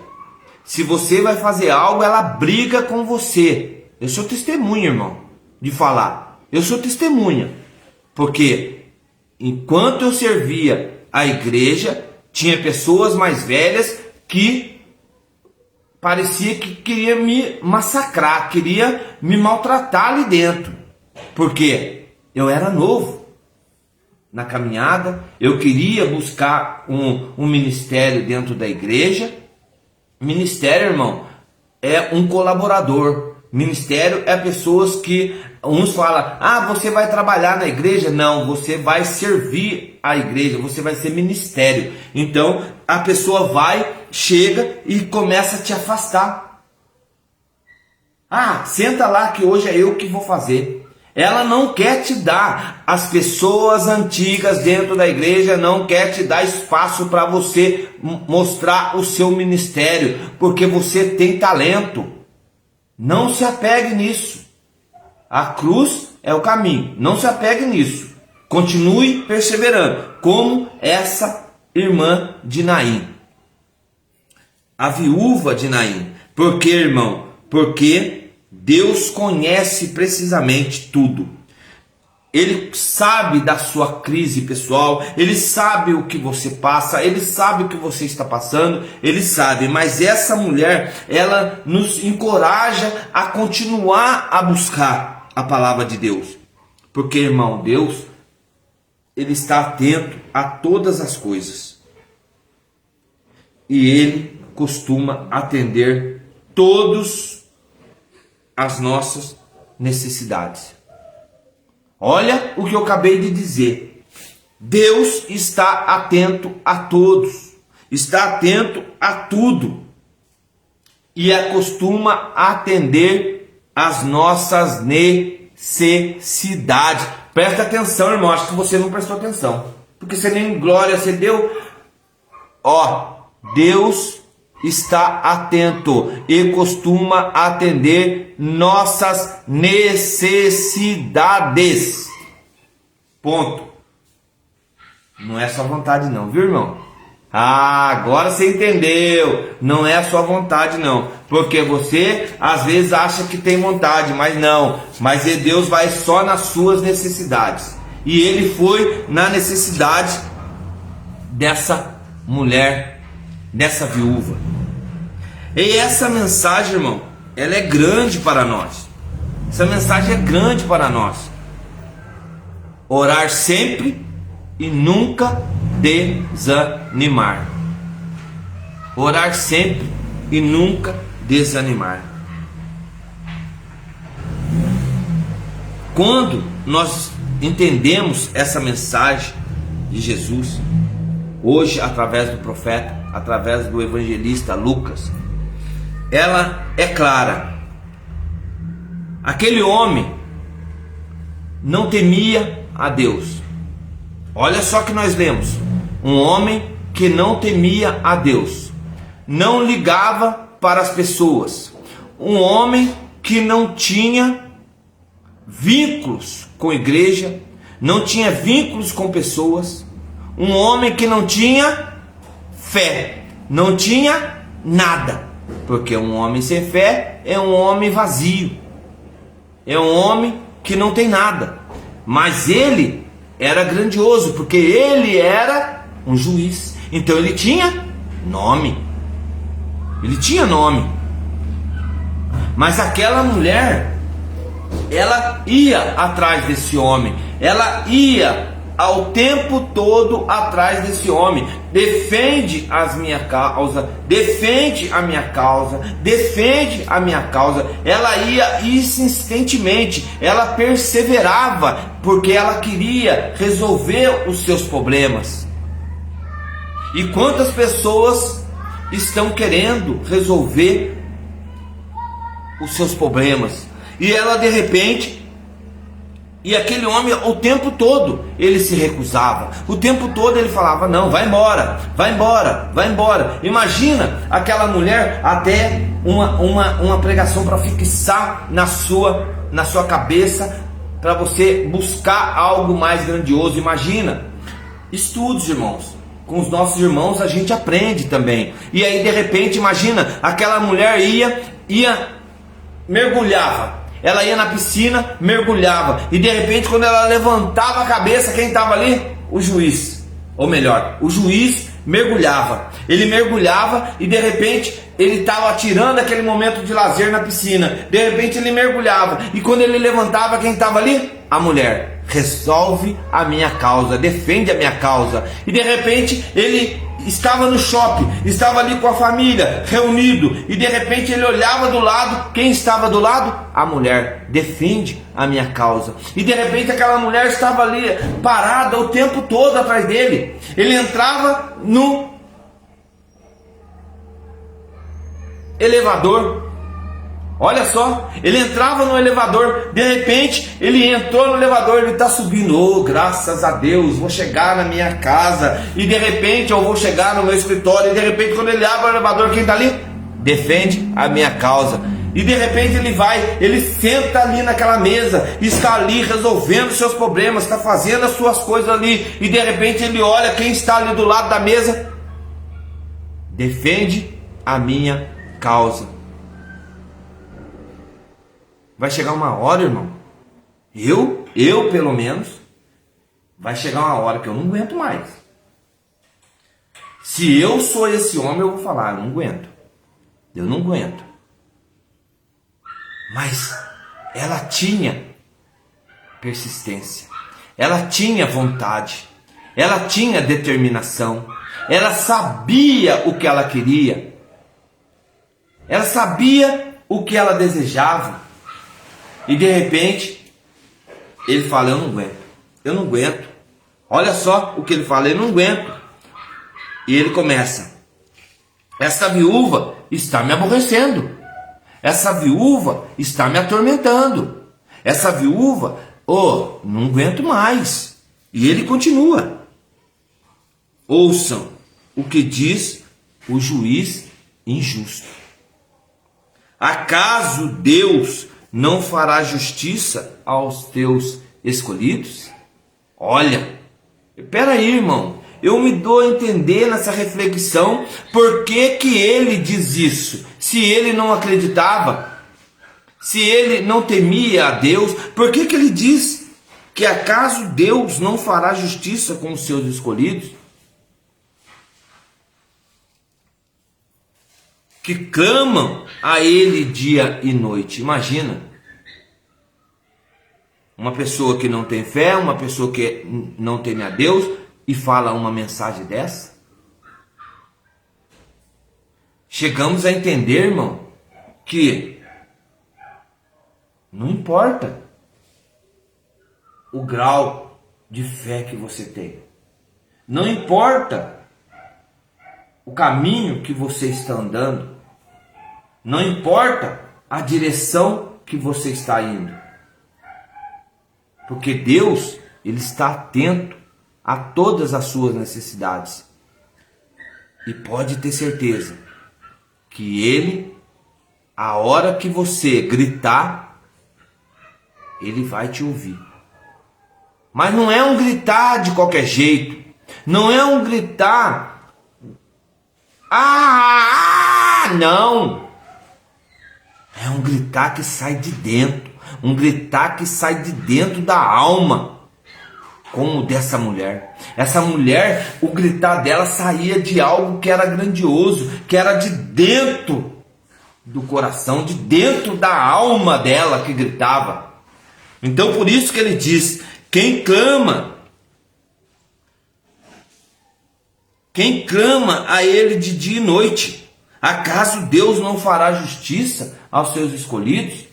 Se você vai fazer algo, ela briga com você. Eu sou testemunha, irmão, de falar. Eu sou testemunha, porque enquanto eu servia a igreja, tinha pessoas mais velhas que parecia que queria me massacrar, queria me maltratar ali dentro, porque eu era novo na caminhada, eu queria buscar um ministério dentro da igreja. Ministério, irmão, é um colaborador. Ministério é pessoas que uns falam, você vai trabalhar na igreja. Não, você vai servir a igreja, você vai ser ministério. Então a pessoa vai, chega e começa a te afastar. Senta lá que hoje é eu que vou fazer. Ela não quer te dar, as pessoas antigas dentro da igreja não quer te dar espaço para você mostrar o seu ministério, porque você tem talento. Não se apegue nisso. A cruz é o caminho, não se apegue nisso. Continue perseverando, como essa irmã de Naim, a viúva de Naim. Por quê, irmão? Porque Deus conhece precisamente tudo. Ele sabe da sua crise pessoal, Ele sabe o que você passa, Ele sabe o que você está passando, Ele sabe. Mas essa mulher, ela nos encoraja a continuar a buscar a palavra de Deus. Porque, irmão, Deus, Ele está atento a todas as coisas. E Ele costuma atender todas as nossas necessidades. Olha o que eu acabei de dizer. Deus está atento a todos, está atento a tudo e costuma atender às nossas necessidades. Presta atenção, irmão, acho que você não prestou atenção, porque você nem glória você deu. Deus está atento e costuma atender nossas necessidades. Ponto. Não é sua vontade não, viu, irmão? Agora você entendeu. Não é a sua vontade não. Porque você às vezes acha que tem vontade, mas não. Mas Deus vai só nas suas necessidades. E Ele foi na necessidade dessa mulher, dessa viúva. E essa mensagem, irmão, ela é grande para nós. Essa mensagem é grande para nós. Orar sempre e nunca desanimar. Orar sempre e nunca desanimar. Quando nós entendemos essa mensagem de Jesus, hoje através do profeta, através do evangelista Lucas, ela é clara. Aquele homem não temia a Deus. Olha só que nós lemos: um homem que não temia a Deus, não ligava para as pessoas, um homem que não tinha vínculos com a igreja, não tinha vínculos com pessoas, um homem que não tinha fé, não tinha nada, porque um homem sem fé é um homem vazio, é um homem que não tem nada. Mas ele era grandioso, porque ele era um juiz, então ele tinha nome, mas aquela mulher, ela ia atrás desse homem, ela ia ao tempo todo atrás desse homem. Defende a minha causa, defende a minha causa, defende a minha causa. Ela ia insistentemente, ela perseverava, porque ela queria resolver os seus problemas. E quantas pessoas estão querendo resolver os seus problemas, e ela de repente, e aquele homem o tempo todo ele se recusava, o tempo todo ele falava: não, vai embora, vai embora, vai embora. Imagina aquela mulher, até uma pregação para fixar na sua cabeça, para você buscar algo mais grandioso. Imagina, estudos, irmãos, com os nossos irmãos a gente aprende também. E aí de repente, imagina, aquela mulher mergulhava. Ela ia na piscina, mergulhava, e de repente quando ela levantava a cabeça, quem estava ali? O juiz. Ou melhor, o juiz mergulhava. Ele mergulhava e de repente ele estava tirando aquele momento de lazer na piscina. De repente ele mergulhava, e quando ele levantava, quem estava ali? A mulher. Resolve a minha causa, defende a minha causa. E de repente ele estava no shopping, estava ali com a família, reunido, e de repente ele olhava do lado, quem estava do lado? A mulher. Defende a minha causa. E de repente aquela mulher estava ali parada o tempo todo atrás dele. Ele entrava no elevador. Olha só, ele entrava no elevador, de repente ele entrou no elevador, ele está subindo. Oh, graças a Deus, vou chegar na minha casa, e de repente eu vou chegar no meu escritório, e de repente quando ele abre o elevador, quem está ali? Defende a minha causa. E de repente ele senta ali naquela mesa, está ali resolvendo seus problemas, está fazendo as suas coisas ali, e de repente ele olha quem está ali do lado da mesa: defende a minha causa. Vai chegar uma hora, irmão, eu pelo menos, vai chegar uma hora que eu não aguento mais. Se eu sou esse homem, eu vou falar: eu não aguento. Mas ela tinha persistência, ela tinha vontade, ela tinha determinação, ela sabia o que ela queria, ela sabia o que ela desejava. E de repente ele fala: eu não aguento, Olha só o que ele fala, ele não aguenta. E ele começa: essa viúva está me aborrecendo. Essa viúva está me atormentando. Essa viúva, não aguento mais. E ele continua. Ouçam o que diz o juiz injusto. Acaso Deus não fará justiça aos teus escolhidos? Olha, espera aí, irmão. Eu me dou a entender nessa reflexão por que ele diz isso. Se ele não acreditava, se ele não temia a Deus, por que ele diz que acaso Deus não fará justiça com os seus escolhidos? Que clamam a ele dia e noite. Imagina, uma pessoa que não tem fé, uma pessoa que não teme a Deus e fala uma mensagem dessa. Chegamos a entender, irmão, que não importa o grau de fé que você tem, não importa o caminho que você está andando, não importa a direção que você está indo, porque Deus, ele está atento a todas as suas necessidades, e pode ter certeza que ele, a hora que você gritar, ele vai te ouvir. Mas não é um gritar de qualquer jeito, não é um gritar não, é um gritar que sai de dentro, um gritar que sai de dentro da alma, como o dessa mulher. Essa mulher, o gritar dela saía de algo que era grandioso, que era de dentro do coração, de dentro da alma dela que gritava. Então por isso que ele diz: quem clama a ele de dia e noite, acaso Deus não fará justiça aos seus escolhidos?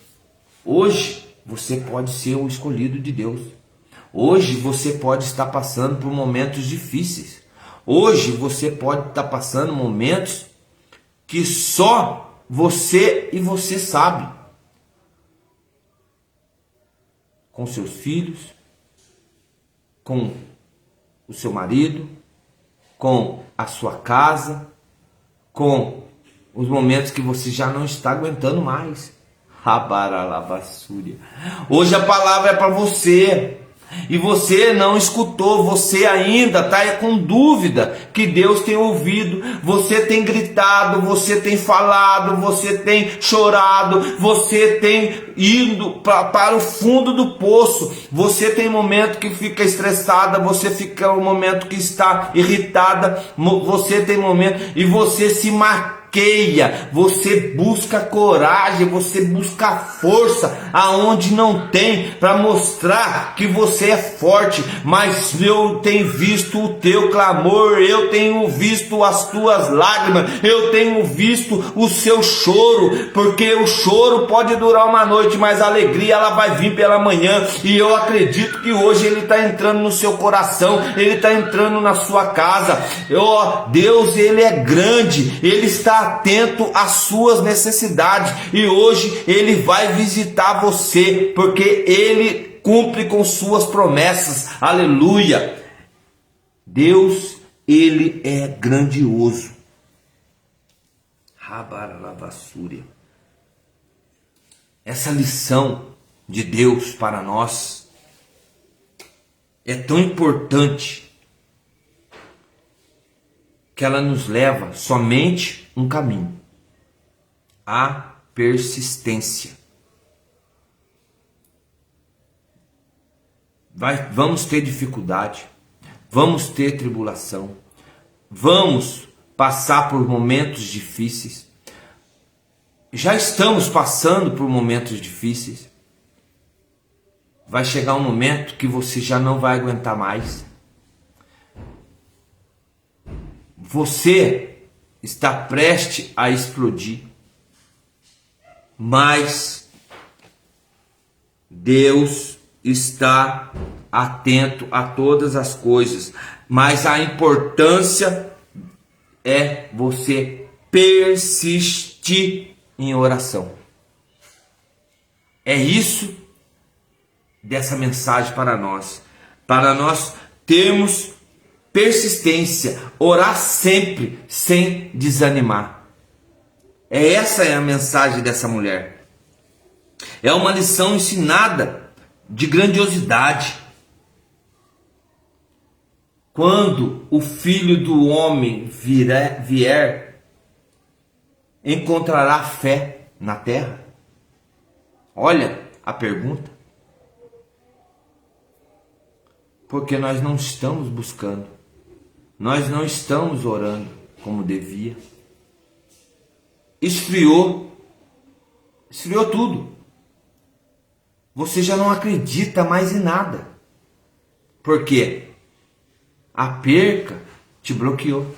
Hoje você pode ser o escolhido de Deus. Hoje você pode estar passando por momentos difíceis. Hoje você pode estar passando momentos que só você e você sabe. Com seus filhos, com o seu marido, com a sua casa, com os momentos que você já não está aguentando mais. Rabaralabassúria. Hoje a palavra é para você. E você não escutou, você ainda está com dúvida que Deus tem ouvido. Você tem gritado, você tem falado, você tem chorado, você tem ido para o fundo do poço. Você tem momento que fica estressada, você fica um momento que está irritada, você tem momento e você se maqueia, você busca coragem, você busca força aonde não tem, para mostrar que você é forte. Mas eu tenho visto o teu clamor, eu tenho visto as tuas lágrimas, eu tenho visto o seu choro, porque o choro pode durar uma noite, mas a alegria ela vai vir pela manhã. E eu acredito que hoje ele está entrando no seu coração, ele está entrando na sua casa. Deus, ele é grande, ele está atento às suas necessidades, e hoje ele vai visitar você, porque ele cumpre com suas promessas. Aleluia! Deus, ele é grandioso. Rabaralabassúria. Essa lição de Deus para nós é tão importante que ela nos leva somente um caminho: a persistência. Vamos ter dificuldade, vamos ter tribulação, vamos passar por momentos difíceis, já estamos passando por momentos difíceis. Vai chegar um momento que você já não vai aguentar mais. Você está prestes a explodir, mas Deus está atento a todas as coisas, mas a importância é você persistir em oração. É isso dessa mensagem para nós termos persistência, orar sempre sem desanimar. Essa é a mensagem dessa mulher. É uma lição ensinada de grandiosidade. Quando o Filho do Homem vier, encontrará fé na terra? Olha a pergunta. Porque nós não estamos buscando, nós não estamos orando como devia. Esfriou tudo. Você já não acredita mais em nada. Por quê? A perca te bloqueou.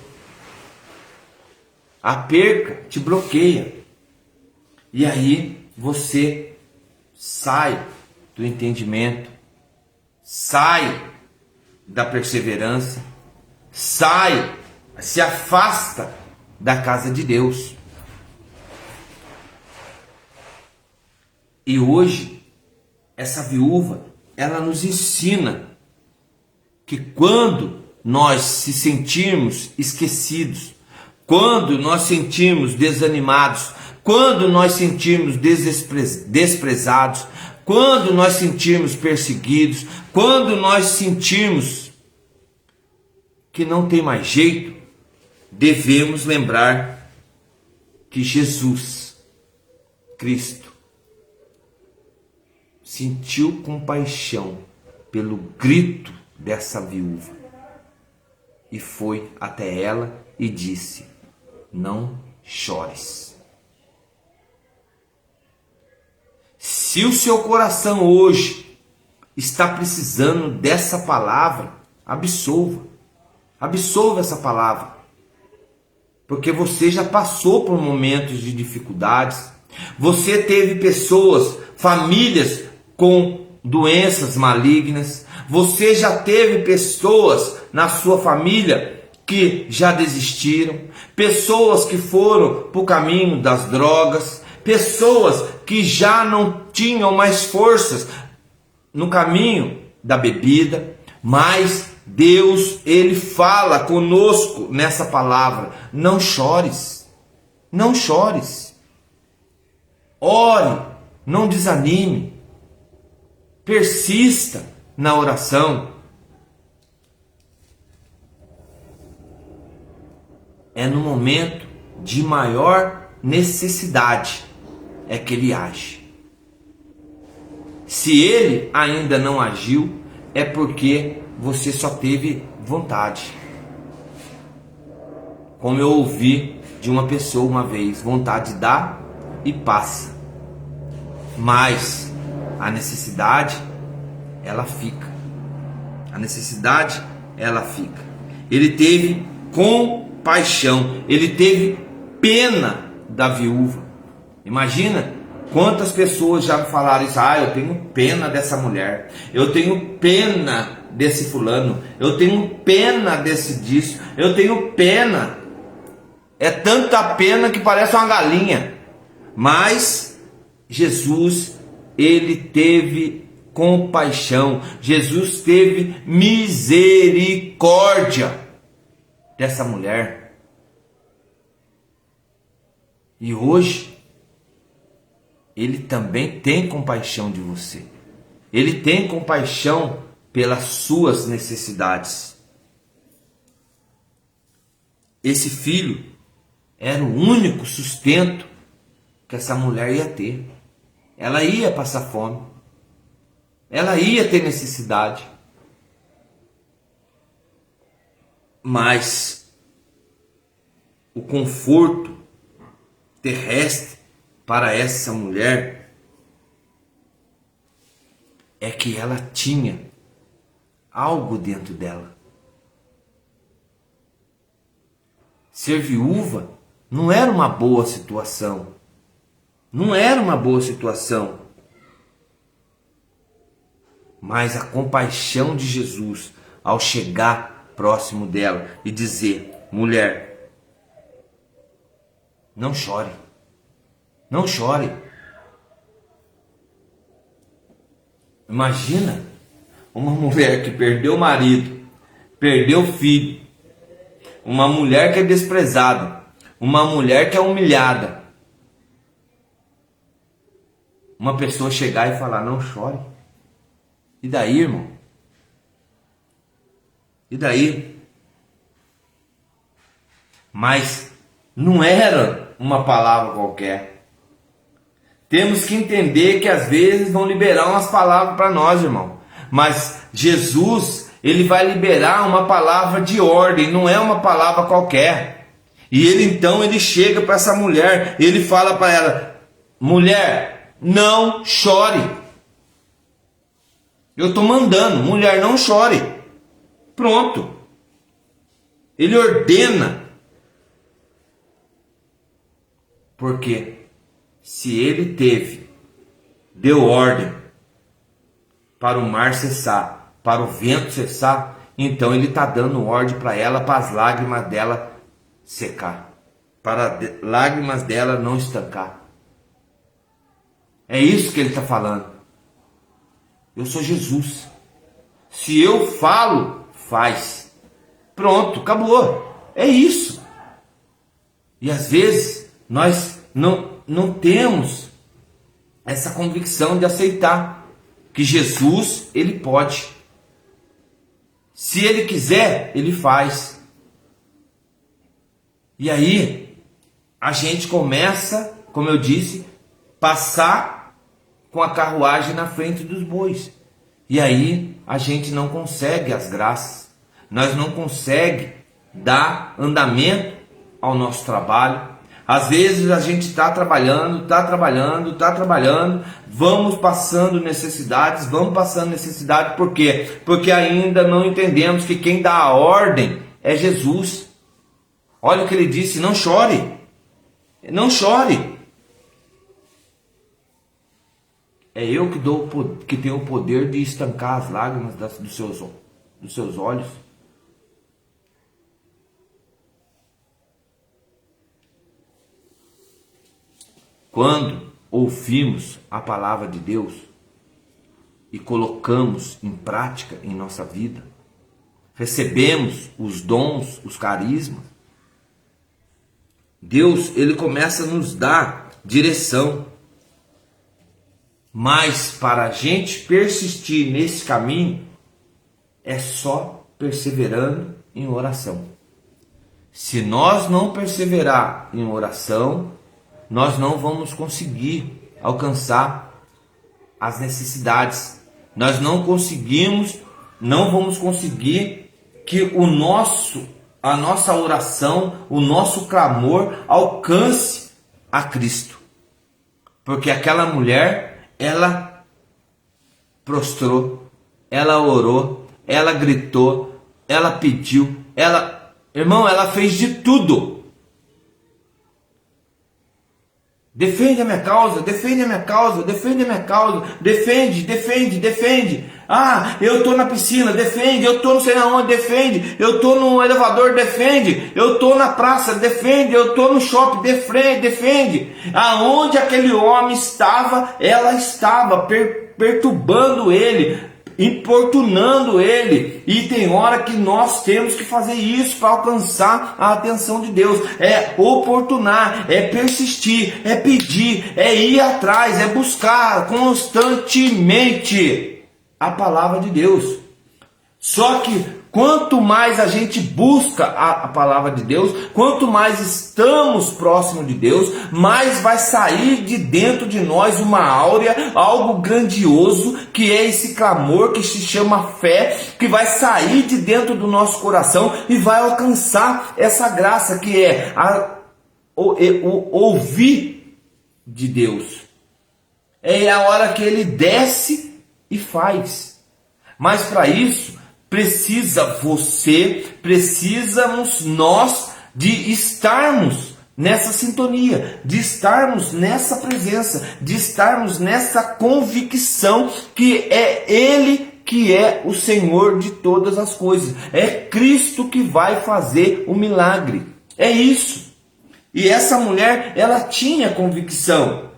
A perca te bloqueia. E aí você sai do entendimento, sai da perseverança, se afasta da casa de Deus. E hoje, essa viúva, ela nos ensina que quando nós se sentirmos esquecidos, quando nós sentirmos desanimados, quando nós sentirmos desprezados, quando nós sentirmos perseguidos, quando nós sentirmos que não tem mais jeito, devemos lembrar que Jesus Cristo sentiu compaixão pelo grito dessa viúva e foi até ela e disse: não chores. Se o seu coração hoje está precisando dessa palavra, absolva essa palavra, porque você já passou por momentos de dificuldades, você teve pessoas, famílias com doenças malignas, você já teve pessoas na sua família que já desistiram, pessoas que foram para o caminho das drogas, pessoas que já não tinham mais forças no caminho da bebida, mas Deus, Ele fala conosco nessa palavra: não chores, não chores, ore, não desanime, persista na oração. É no momento de maior necessidade é que Ele age. Se Ele ainda não agiu, é porque você só teve vontade. Como eu ouvi de uma pessoa uma vez: vontade dá e passa, mas a necessidade, ela fica. A necessidade, ela fica. Ele teve compaixão, ele teve pena da viúva. Imagina quantas pessoas já me falaram isso: eu tenho pena dessa mulher, eu tenho pena desse fulano, eu tenho pena disso, eu tenho pena. É tanta pena que parece uma galinha. Mas Jesus, Ele teve compaixão, Jesus teve misericórdia dessa mulher. E hoje Ele também tem compaixão de você. Ele tem compaixão pelas suas necessidades. Esse filho era o único sustento que essa mulher ia ter. Ela ia passar fome. Ela ia ter necessidade. Mas o conforto terrestre para essa mulher é que ela tinha algo dentro dela. Ser viúva não era uma boa situação. Não era uma boa situação. Mas a compaixão de Jesus ao chegar próximo dela e dizer: mulher, não chore, não chore. Imagina uma mulher que perdeu o marido, perdeu o filho, uma mulher que é desprezada, uma mulher que é humilhada. Uma pessoa chegar e falar: não chore. E daí, irmão? E daí? Mas não era uma palavra qualquer. Temos que entender que às vezes vão liberar umas palavras para nós, irmão. Mas Jesus, ele vai liberar uma palavra de ordem, não é uma palavra qualquer. E ele então, ele chega para essa mulher, ele fala para ela: mulher, não chore. Eu estou mandando, mulher, não chore. Pronto. Ele ordena. Porque se ele deu ordem para o mar cessar, para o vento cessar, então ele está dando ordem para ela, para as lágrimas dela secar, para as lágrimas dela não estancar. É isso que ele está falando. Eu sou Jesus. Se eu falo, faz. Pronto, acabou. É isso. E às vezes nós não temos essa convicção de aceitar que Jesus, ele pode. Se ele quiser, ele faz. E aí a gente começa, como eu disse, passar com a carruagem na frente dos bois. E aí a gente não consegue as graças. Nós não conseguimos dar andamento ao nosso trabalho. Às vezes a gente está trabalhando, vamos passando necessidades, por quê? Porque ainda não entendemos que quem dá a ordem é Jesus. Olha o que ele disse: não chore, não chore. É eu que tenho o poder de estancar as lágrimas dos seus olhos. Quando ouvimos a palavra de Deus e colocamos em prática em nossa vida, recebemos os dons, os carismas, Deus, ele começa a nos dar direção. Mas para a gente persistir nesse caminho, é só perseverando em oração. Se nós não perseverar em oração, nós não vamos conseguir alcançar as necessidades. Nós não vamos conseguir que a nossa oração, o nosso clamor alcance a Cristo. Porque aquela mulher, ela prostrou, ela orou, ela gritou, ela pediu, ela fez de tudo. Defende a minha causa, defende a minha causa, defende a minha causa, defende. Ah, eu estou na piscina, defende, eu estou não sei aonde, defende, eu estou no elevador, defende, eu estou na praça, defende, eu estou no shopping, defende. Aonde aquele homem estava, ela estava perturbando ele, importunando ele. E tem hora que nós temos que fazer isso para alcançar a atenção de Deus. É oportunar, é persistir, é pedir, é ir atrás, é buscar constantemente a palavra de Deus. Só que quanto mais a gente busca a palavra de Deus, quanto mais estamos próximos de Deus, mais vai sair de dentro de nós uma áurea, algo grandioso, que é esse clamor que se chama fé, que vai sair de dentro do nosso coração e vai alcançar essa graça que é o ouvir de Deus. É a hora que ele desce e faz. Mas para isso, precisamos nós de estarmos nessa sintonia, de estarmos nessa presença, de estarmos nessa convicção que é Ele que é o Senhor de todas as coisas. É Cristo que vai fazer o milagre. É isso. E essa mulher, ela tinha convicção.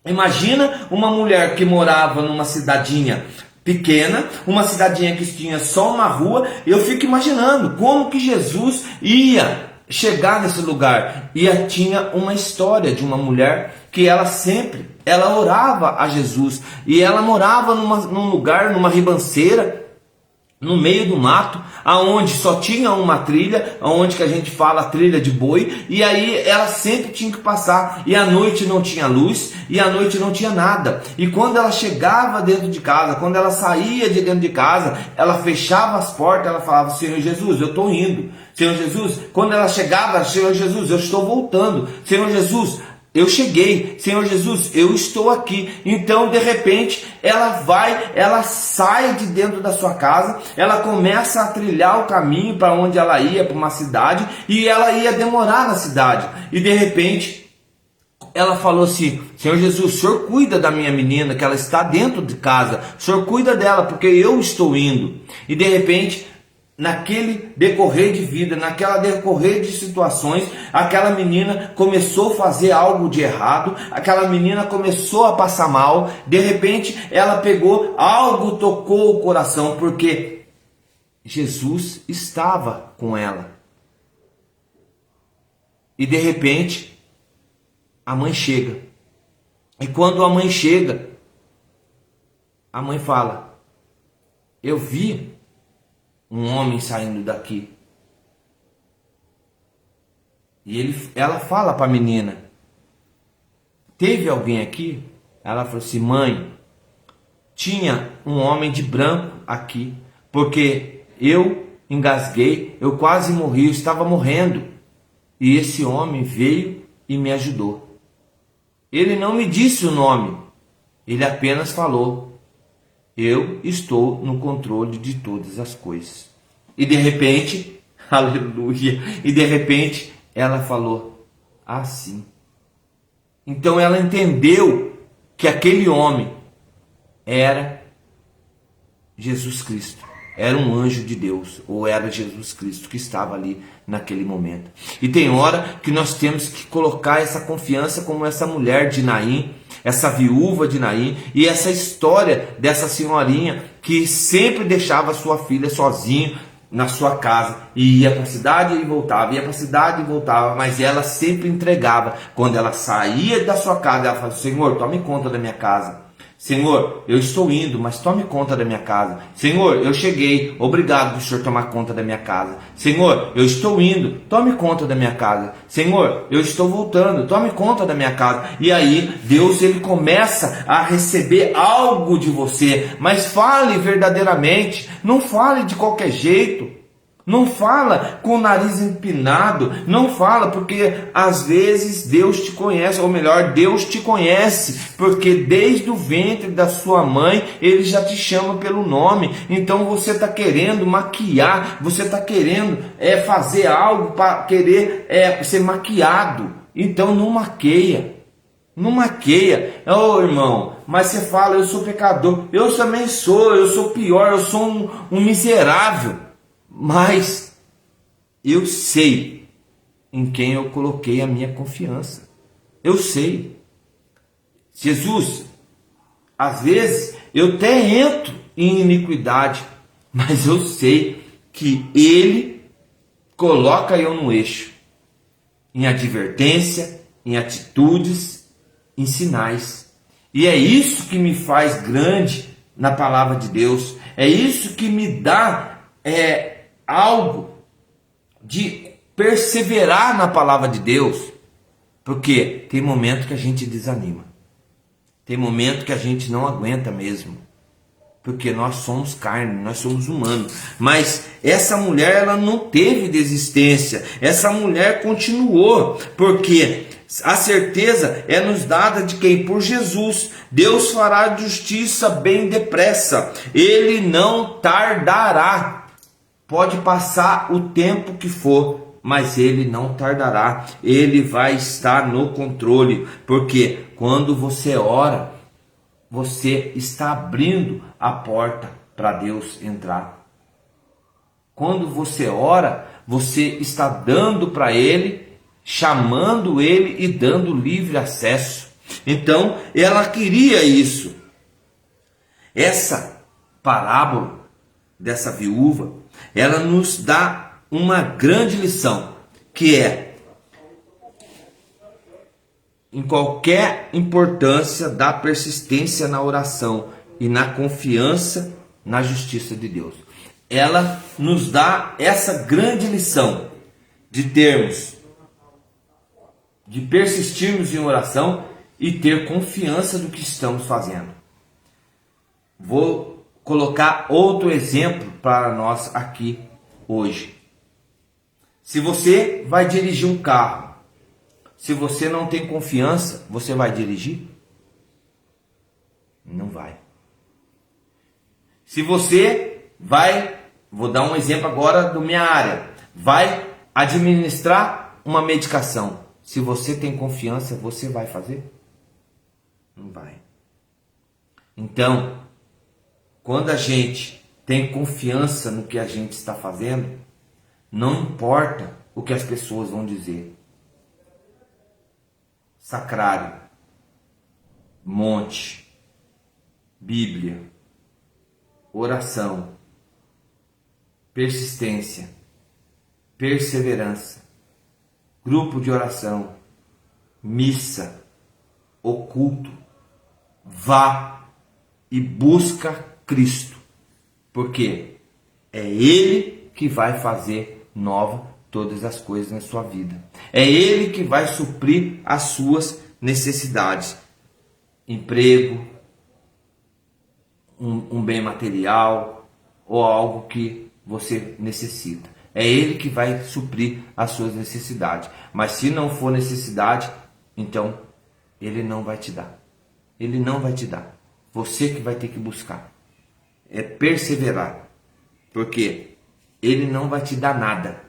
Imagina uma mulher que morava numa cidadinha pequena, uma cidadinha que tinha só uma rua. Eu fico imaginando como que Jesus ia chegar nesse lugar. E tinha uma história de uma mulher que ela orava a Jesus, e ela morava num lugar, numa ribanceira, no meio do mato, aonde só tinha uma trilha, aonde que a gente fala trilha de boi, e aí ela sempre tinha que passar, e à noite não tinha luz, e à noite não tinha nada. E quando ela chegava dentro de casa, quando ela saía de dentro de casa, ela fechava as portas, ela falava: Senhor Jesus, eu estou indo. Senhor Jesus, quando ela chegava: Senhor Jesus, eu estou voltando. Senhor Jesus, eu cheguei. Senhor Jesus, eu estou aqui. Então, de repente, ela sai de dentro da sua casa, ela começa a trilhar o caminho para onde ela ia, para uma cidade, e ela ia demorar na cidade. E de repente, ela falou assim: Senhor Jesus, o Senhor cuida da minha menina, que ela está dentro de casa. O Senhor cuida dela, porque eu estou indo. E de repente, naquele decorrer de vida, naquela decorrer de situações, aquela menina começou a fazer algo de errado, aquela menina começou a passar mal. De repente ela pegou, algo tocou o coração, porque Jesus estava com ela. E de repente a mãe chega, e quando a mãe chega, a mãe fala: eu vi um homem saindo daqui. E ela fala para a menina: teve alguém aqui? Ela falou assim: mãe, tinha um homem de branco aqui, porque eu engasguei, eu quase morri, eu estava morrendo, e esse homem veio e me ajudou. Ele não me disse o nome, ele apenas falou: eu estou no controle de todas as coisas. E de repente, aleluia, e de repente ela falou assim. Então ela entendeu que aquele homem era Jesus Cristo, era um anjo de Deus, ou era Jesus Cristo que estava ali naquele momento. E tem hora que nós temos que colocar essa confiança, como essa mulher de Naim, essa viúva de Naim, e essa história dessa senhorinha que sempre deixava sua filha sozinha na sua casa, e ia para a cidade e voltava, ia para a cidade e voltava, mas ela sempre entregava. Quando ela saía da sua casa, ela falava: Senhor, tome conta da minha casa. Senhor, eu estou indo, mas tome conta da minha casa. Senhor, eu cheguei, obrigado por o Senhor tomar conta da minha casa. Senhor, eu estou indo, tome conta da minha casa. Senhor, eu estou voltando, tome conta da minha casa. E aí, Deus, ele começa a receber algo de você, mas fale verdadeiramente, não fale de qualquer jeito. Não fala com o nariz empinado, não fala, porque às vezes Deus te conhece, ou melhor, Deus te conhece, porque desde o ventre da sua mãe Ele já te chama pelo nome. Então você está querendo maquiar, você está querendo fazer algo para querer ser maquiado. Então não maqueia. Não maqueia. Ô irmão, mas você fala: eu sou pecador. Eu também sou, eu sou pior, eu sou um miserável. Mas eu sei em quem eu coloquei a minha confiança. Eu sei. Jesus, às vezes eu até entro em iniquidade, mas eu sei que Ele coloca eu no eixo, em advertência, em atitudes, em sinais. E é isso que me faz grande na palavra de Deus. É isso que me dá algo de perseverar na palavra de Deus, porque tem momento que a gente desanima, tem momento que a gente não aguenta mesmo, porque nós somos carne, nós somos humanos. Mas essa mulher, ela não teve desistência, essa mulher continuou, porque a certeza é nos dada de quem? Por Jesus. Deus fará justiça bem depressa, Ele não tardará. Pode passar o tempo que for, mas Ele não tardará. Ele vai estar no controle, porque quando você ora, você está abrindo a porta para Deus entrar. Quando você ora, você está dando para Ele, chamando Ele e dando livre acesso. Então, ela queria isso. Essa parábola dessa viúva, ela nos dá uma grande lição, que é em qualquer importância da persistência na oração e na confiança na justiça de Deus. Ela nos dá essa grande lição de persistirmos em oração e ter confiança do que estamos fazendo. Vou colocar outro exemplo para nós aqui hoje. Se você vai dirigir um carro, se você não tem confiança, você vai dirigir? Não vai. Se você vai, vou dar um exemplo agora da minha área, vai administrar uma medicação. Se você tem confiança, você vai fazer? Não vai. Então, quando a gente tem confiança no que a gente está fazendo, não importa o que as pessoas vão dizer. Sacrário, monte, Bíblia, oração, persistência, perseverança, grupo de oração, missa, oculto, vá e busca Cristo, porque é Ele que vai fazer nova todas as coisas na sua vida. É Ele que vai suprir as suas necessidades. Emprego, um bem material ou algo que você necessita. É Ele que vai suprir as suas necessidades. Mas se não for necessidade, então Ele não vai te dar. Ele não vai te dar. Você que vai ter que buscar. É perseverar. Porque Ele não vai te dar nada.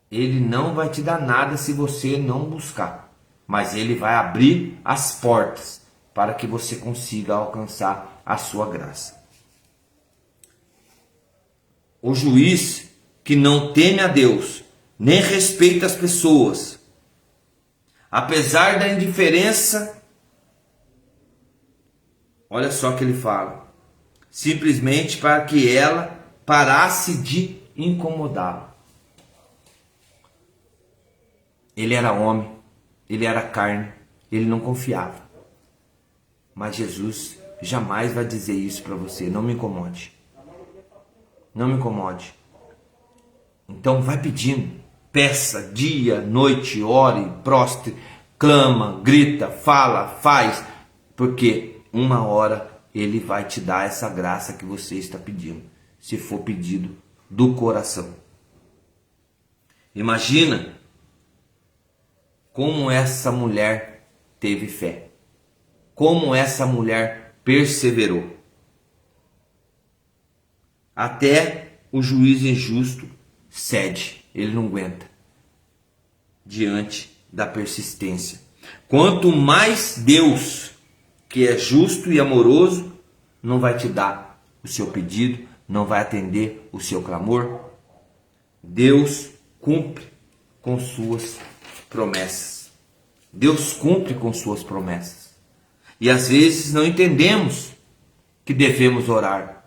Ele não vai te dar nada se você não buscar. Mas Ele vai abrir as portas para que você consiga alcançar a sua graça. O juiz que não teme a Deus, nem respeita as pessoas, apesar da indiferença, olha só o que ele fala, simplesmente para que ela parasse de incomodá-lo. Ele era homem, ele era carne, ele não confiava. Mas Jesus jamais vai dizer isso para você, não me incomode. Não me incomode. Então vai pedindo, peça, dia, noite, ore, prostre, clama, grita, fala, faz, porque uma hora Ele vai te dar essa graça que você está pedindo, se for pedido do coração. Imagina como essa mulher teve fé, como essa mulher perseverou. Até o juiz injusto cede, ele não aguenta diante da persistência. Quanto mais Deus, que é justo e amoroso, não vai te dar o seu pedido, não vai atender o seu clamor, Deus cumpre com suas promessas. Deus cumpre com suas promessas. E às vezes não entendemos que devemos orar,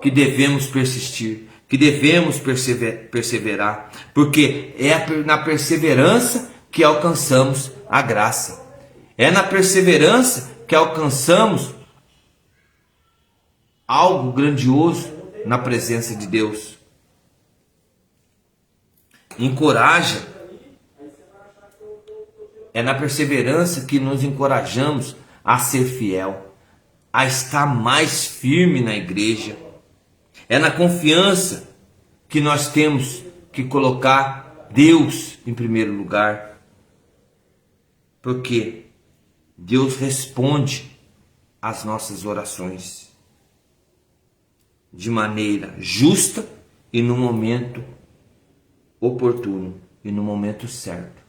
que devemos persistir, que devemos perseverar, porque é na perseverança que alcançamos a graça. É na perseverança que alcançamos algo grandioso na presença de Deus. Encoraja. É na perseverança que nos encorajamos a ser fiel, a estar mais firme na igreja. É na confiança que nós temos que colocar Deus em primeiro lugar. Porque Deus responde às nossas orações de maneira justa e no momento oportuno e no momento certo.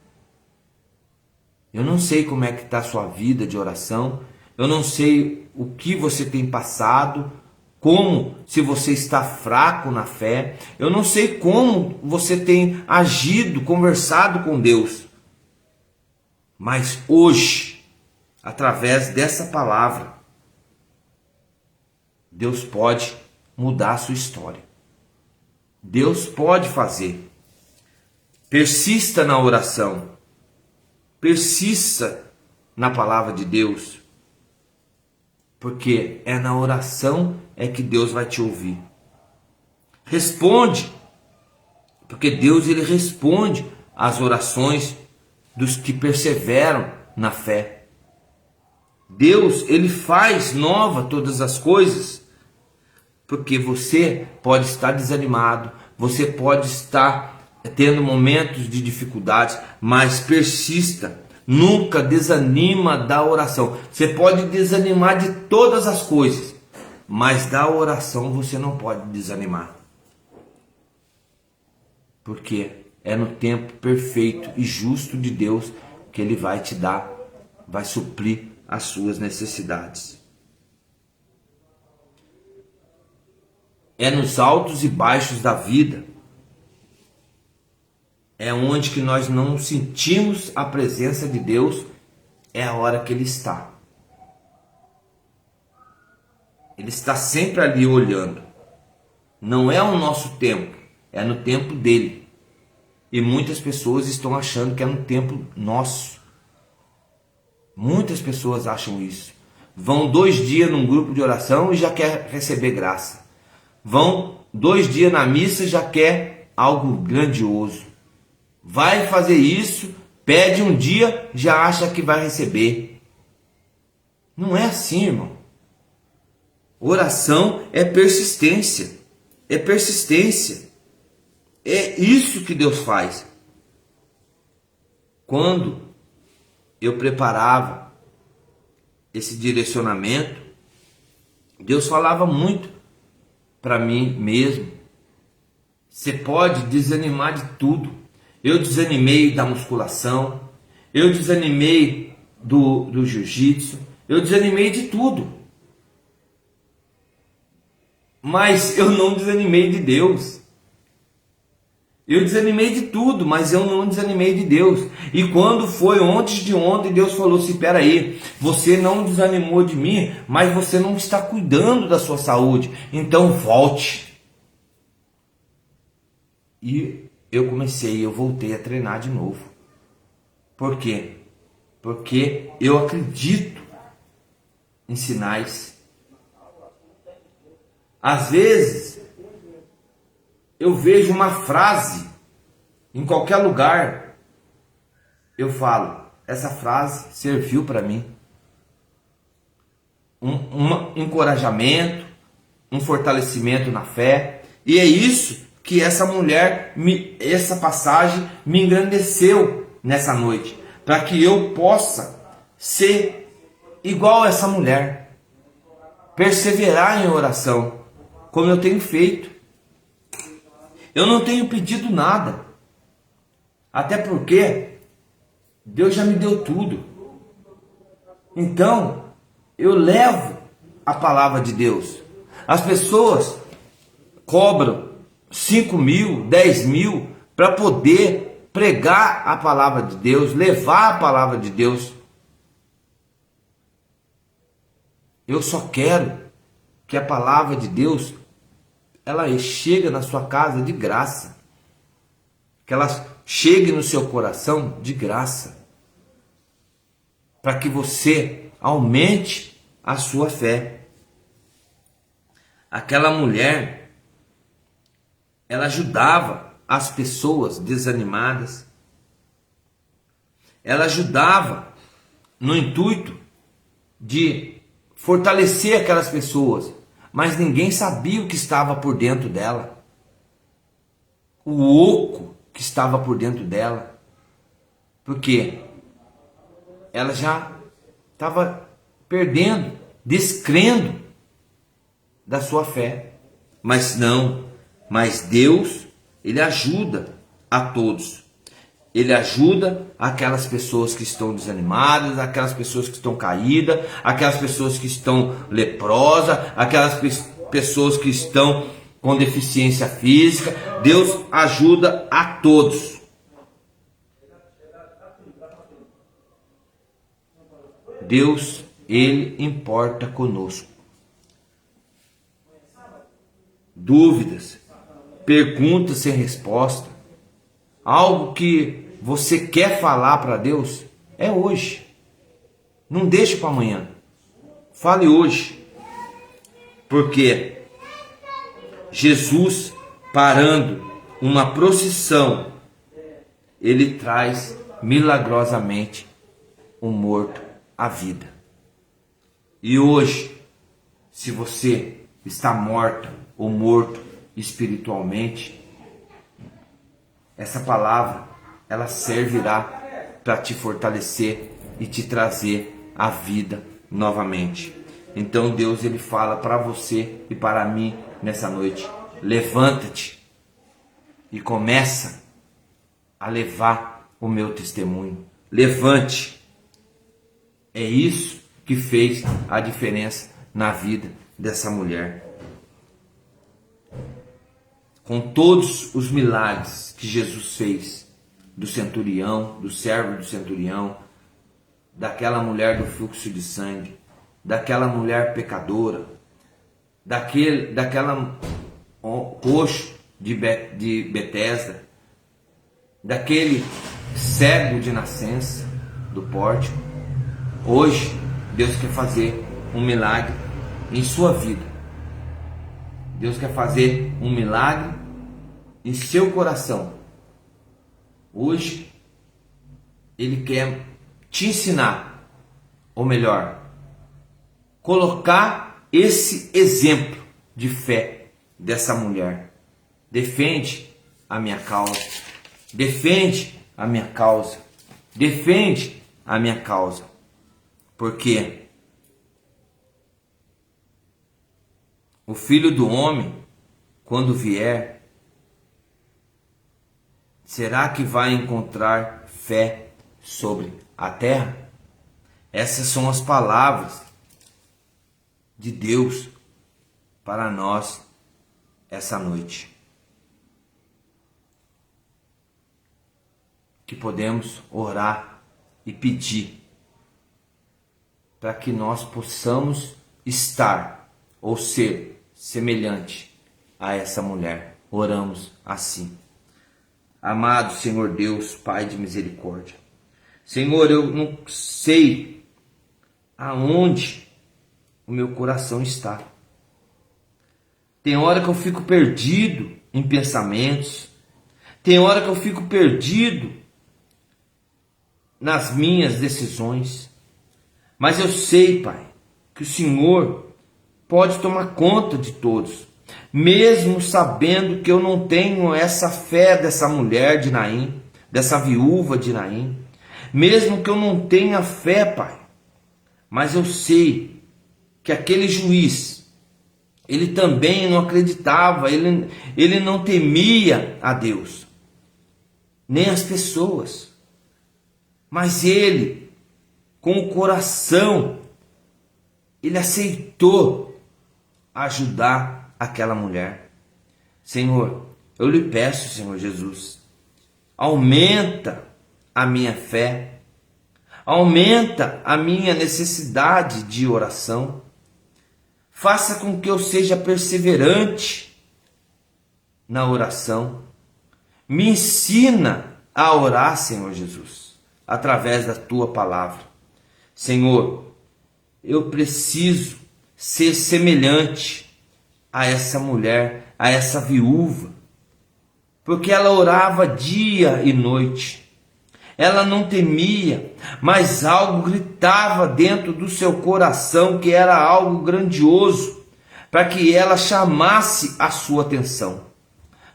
Eu não sei como é que está a sua vida de oração, Eu não sei o que você tem passado, como se você está fraco na fé. Eu não sei como você tem agido, conversado com Deus. Mas hoje, através dessa palavra, Deus pode mudar a sua história. Deus pode fazer. Persista na oração. Persista na palavra de Deus. Porque é na oração é que Deus vai te ouvir. Responde. Porque Deus, ele responde às orações dos que perseveram na fé. Deus, ele faz nova todas as coisas. Porque você pode estar desanimado, você pode estar tendo momentos de dificuldades, mas persista. Nunca desanima da oração. Você pode desanimar de todas as coisas, mas da oração você não pode desanimar. Porque é no tempo perfeito e justo de Deus que Ele vai te dar, vai suprir as suas necessidades. É nos altos e baixos da vida. É onde que nós não sentimos a presença de Deus, é a hora que Ele está. Ele está sempre ali olhando. Não é o nosso tempo, é no tempo dele. E muitas pessoas estão achando que é no tempo nosso. Muitas pessoas acham isso. Vão 2 dias num grupo de oração e já quer receber graça. Vão 2 dias na missa e já quer algo grandioso. Vai fazer isso, pede um dia, já acha que vai receber. Não é assim, irmão. Oração é persistência. É persistência. É isso que Deus faz. Quando eu preparava esse direcionamento, Deus falava muito para mim mesmo. Você pode desanimar de tudo. Eu desanimei da musculação, eu desanimei do jiu-jitsu, eu desanimei de tudo. Mas eu não desanimei de Deus. Eu desanimei de tudo, mas eu não desanimei de Deus. E quando foi antes de ontem, Deus falou assim: peraí, você não desanimou de mim, mas você não está cuidando da sua saúde, então volte. E eu voltei a treinar de novo. Por quê? Porque eu acredito em sinais. Às vezes, eu vejo uma frase em qualquer lugar, eu falo, essa frase serviu para mim. Um encorajamento, um fortalecimento na fé. E é isso que essa mulher, essa passagem me engrandeceu nessa noite, para que eu possa ser igual a essa mulher, perseverar em oração, como eu tenho feito. Eu não tenho pedido nada, até porque Deus já me deu tudo. Então eu levo a palavra de Deus. As pessoas cobram 5 mil, 10 mil para poder pregar a palavra de Deus, levar a palavra de Deus. Eu só quero que a palavra de Deus ela chegue na sua casa de graça, que ela chegue no seu coração de graça, para que você aumente a sua fé. Aquela mulher, ela ajudava as pessoas desanimadas, ela ajudava no intuito de fortalecer aquelas pessoas, mas ninguém sabia o que estava por dentro dela, o oco que estava por dentro dela, porque ela já estava perdendo, descrendo da sua fé. Mas não, mas Deus, Ele ajuda a todos. Ele ajuda aquelas pessoas que estão desanimadas, aquelas pessoas que estão caídas, aquelas pessoas que estão leprosas, aquelas pessoas que estão com deficiência física. Deus ajuda a todos. Deus, Ele importa conosco. Dúvidas, perguntas sem resposta, algo que você quer falar para Deus, é hoje. Não deixe para amanhã. Fale hoje. Porque Jesus, parando uma procissão, ele traz milagrosamente um morto à vida. E hoje, se você está morta ou morto espiritualmente, essa palavra, ela servirá para te fortalecer e te trazer a vida novamente. Então Deus, ele fala para você e para mim nessa noite: levanta-te e começa a levar o meu testemunho. Levante. É isso que fez a diferença na vida dessa mulher. Com todos os milagres que Jesus fez, do centurião, do servo do centurião, daquela mulher do fluxo de sangue, daquela mulher pecadora, daquela coxo de Betesda, daquele cego de nascença do pórtico, hoje Deus quer fazer um milagre em sua vida. Deus quer fazer um milagre em seu coração. Hoje, Ele quer te ensinar, ou melhor, colocar esse exemplo de fé dessa mulher. Defende a minha causa. Defende a minha causa. Defende a minha causa. Porque o Filho do Homem, quando vier, será que vai encontrar fé sobre a terra? Essas são as palavras de Deus para nós essa noite. Que podemos orar e pedir para que nós possamos estar ou ser semelhante a essa mulher. Oramos assim. Amado Senhor Deus, Pai de misericórdia, Senhor, eu não sei aonde o meu coração está. Tem hora que eu fico perdido em pensamentos, tem hora que eu fico perdido nas minhas decisões, mas eu sei, Pai, que o Senhor pode tomar conta de todos, mesmo sabendo que eu não tenho essa fé dessa mulher de Naim, dessa viúva de Naim, mesmo que eu não tenha fé, Pai, mas eu sei que aquele juiz, ele também não acreditava, ele não temia a Deus, nem as pessoas, mas ele, com o coração, ele aceitou ajudar aquela mulher. Senhor, eu lhe peço, Senhor Jesus, aumenta a minha fé, aumenta a minha necessidade de oração, faça com que eu seja perseverante na oração, me ensina a orar, Senhor Jesus, através da tua palavra. Senhor, eu preciso ser semelhante a essa mulher, a essa viúva, porque ela orava dia e noite, ela não temia, mas algo gritava dentro do seu coração que era algo grandioso, para que ela chamasse a sua atenção.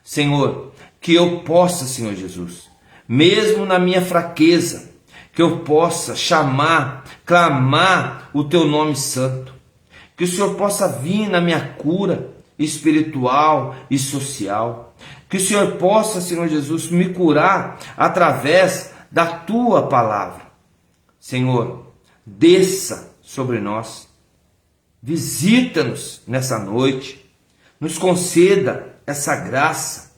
Senhor, que eu possa, Senhor Jesus, mesmo na minha fraqueza, que eu possa chamar, clamar o teu nome santo, que o Senhor possa vir na minha cura espiritual e social, Que o Senhor possa, Senhor Jesus, me curar através da tua palavra. Senhor, desça sobre nós, visita-nos nessa noite, nos conceda essa graça,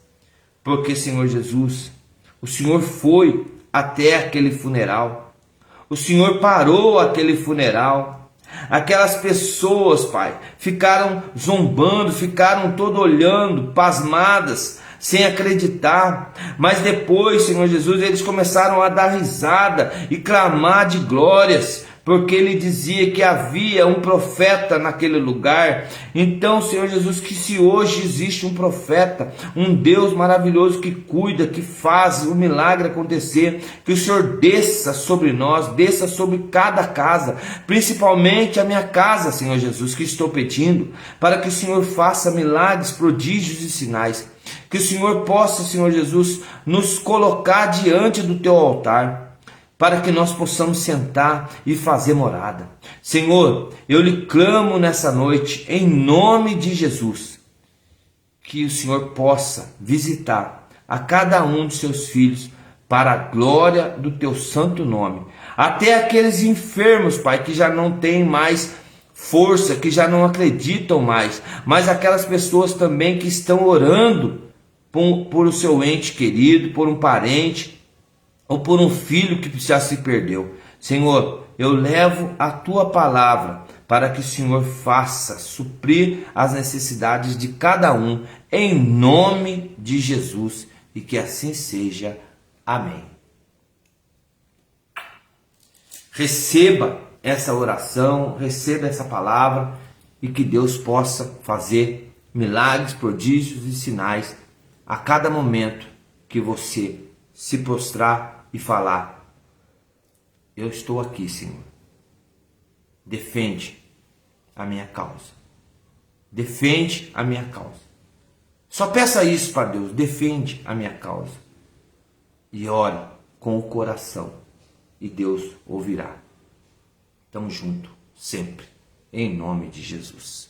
porque, Senhor Jesus, o Senhor foi até aquele funeral, o Senhor parou aquele funeral, aquelas pessoas, Pai, ficaram zombando, ficaram todo olhando, pasmadas, sem acreditar, mas depois, Senhor Jesus, eles começaram a dar risada e clamar de glórias, porque ele dizia que havia um profeta naquele lugar. Então, Senhor Jesus, que se hoje existe um profeta, um Deus maravilhoso que cuida, que faz o milagre acontecer, que o Senhor desça sobre nós, desça sobre cada casa, principalmente a minha casa, Senhor Jesus, que estou pedindo, para que o Senhor faça milagres, prodígios e sinais. Que o Senhor possa, Senhor Jesus, nos colocar diante do teu altar, para que nós possamos sentar e fazer morada. Senhor, eu lhe clamo nessa noite, em nome de Jesus, que o Senhor possa visitar a cada um de seus filhos, para a glória do teu santo nome. Até aqueles enfermos, Pai, que já não têm mais força, que já não acreditam mais, mas aquelas pessoas também que estão orando por o seu ente querido, por um parente, ou por um filho que já se perdeu. Senhor, eu levo a tua palavra para que o Senhor faça suprir as necessidades de cada um, em nome de Jesus, e que assim seja. Amém. Receba essa oração, receba essa palavra, e que Deus possa fazer milagres, prodígios e sinais a cada momento que você se prostrar e falar: eu estou aqui, Senhor. Defende a minha causa. Defende a minha causa. Só peça isso para Deus: defende a minha causa. E ore com o coração, e Deus ouvirá. Tamo junto, sempre, em nome de Jesus.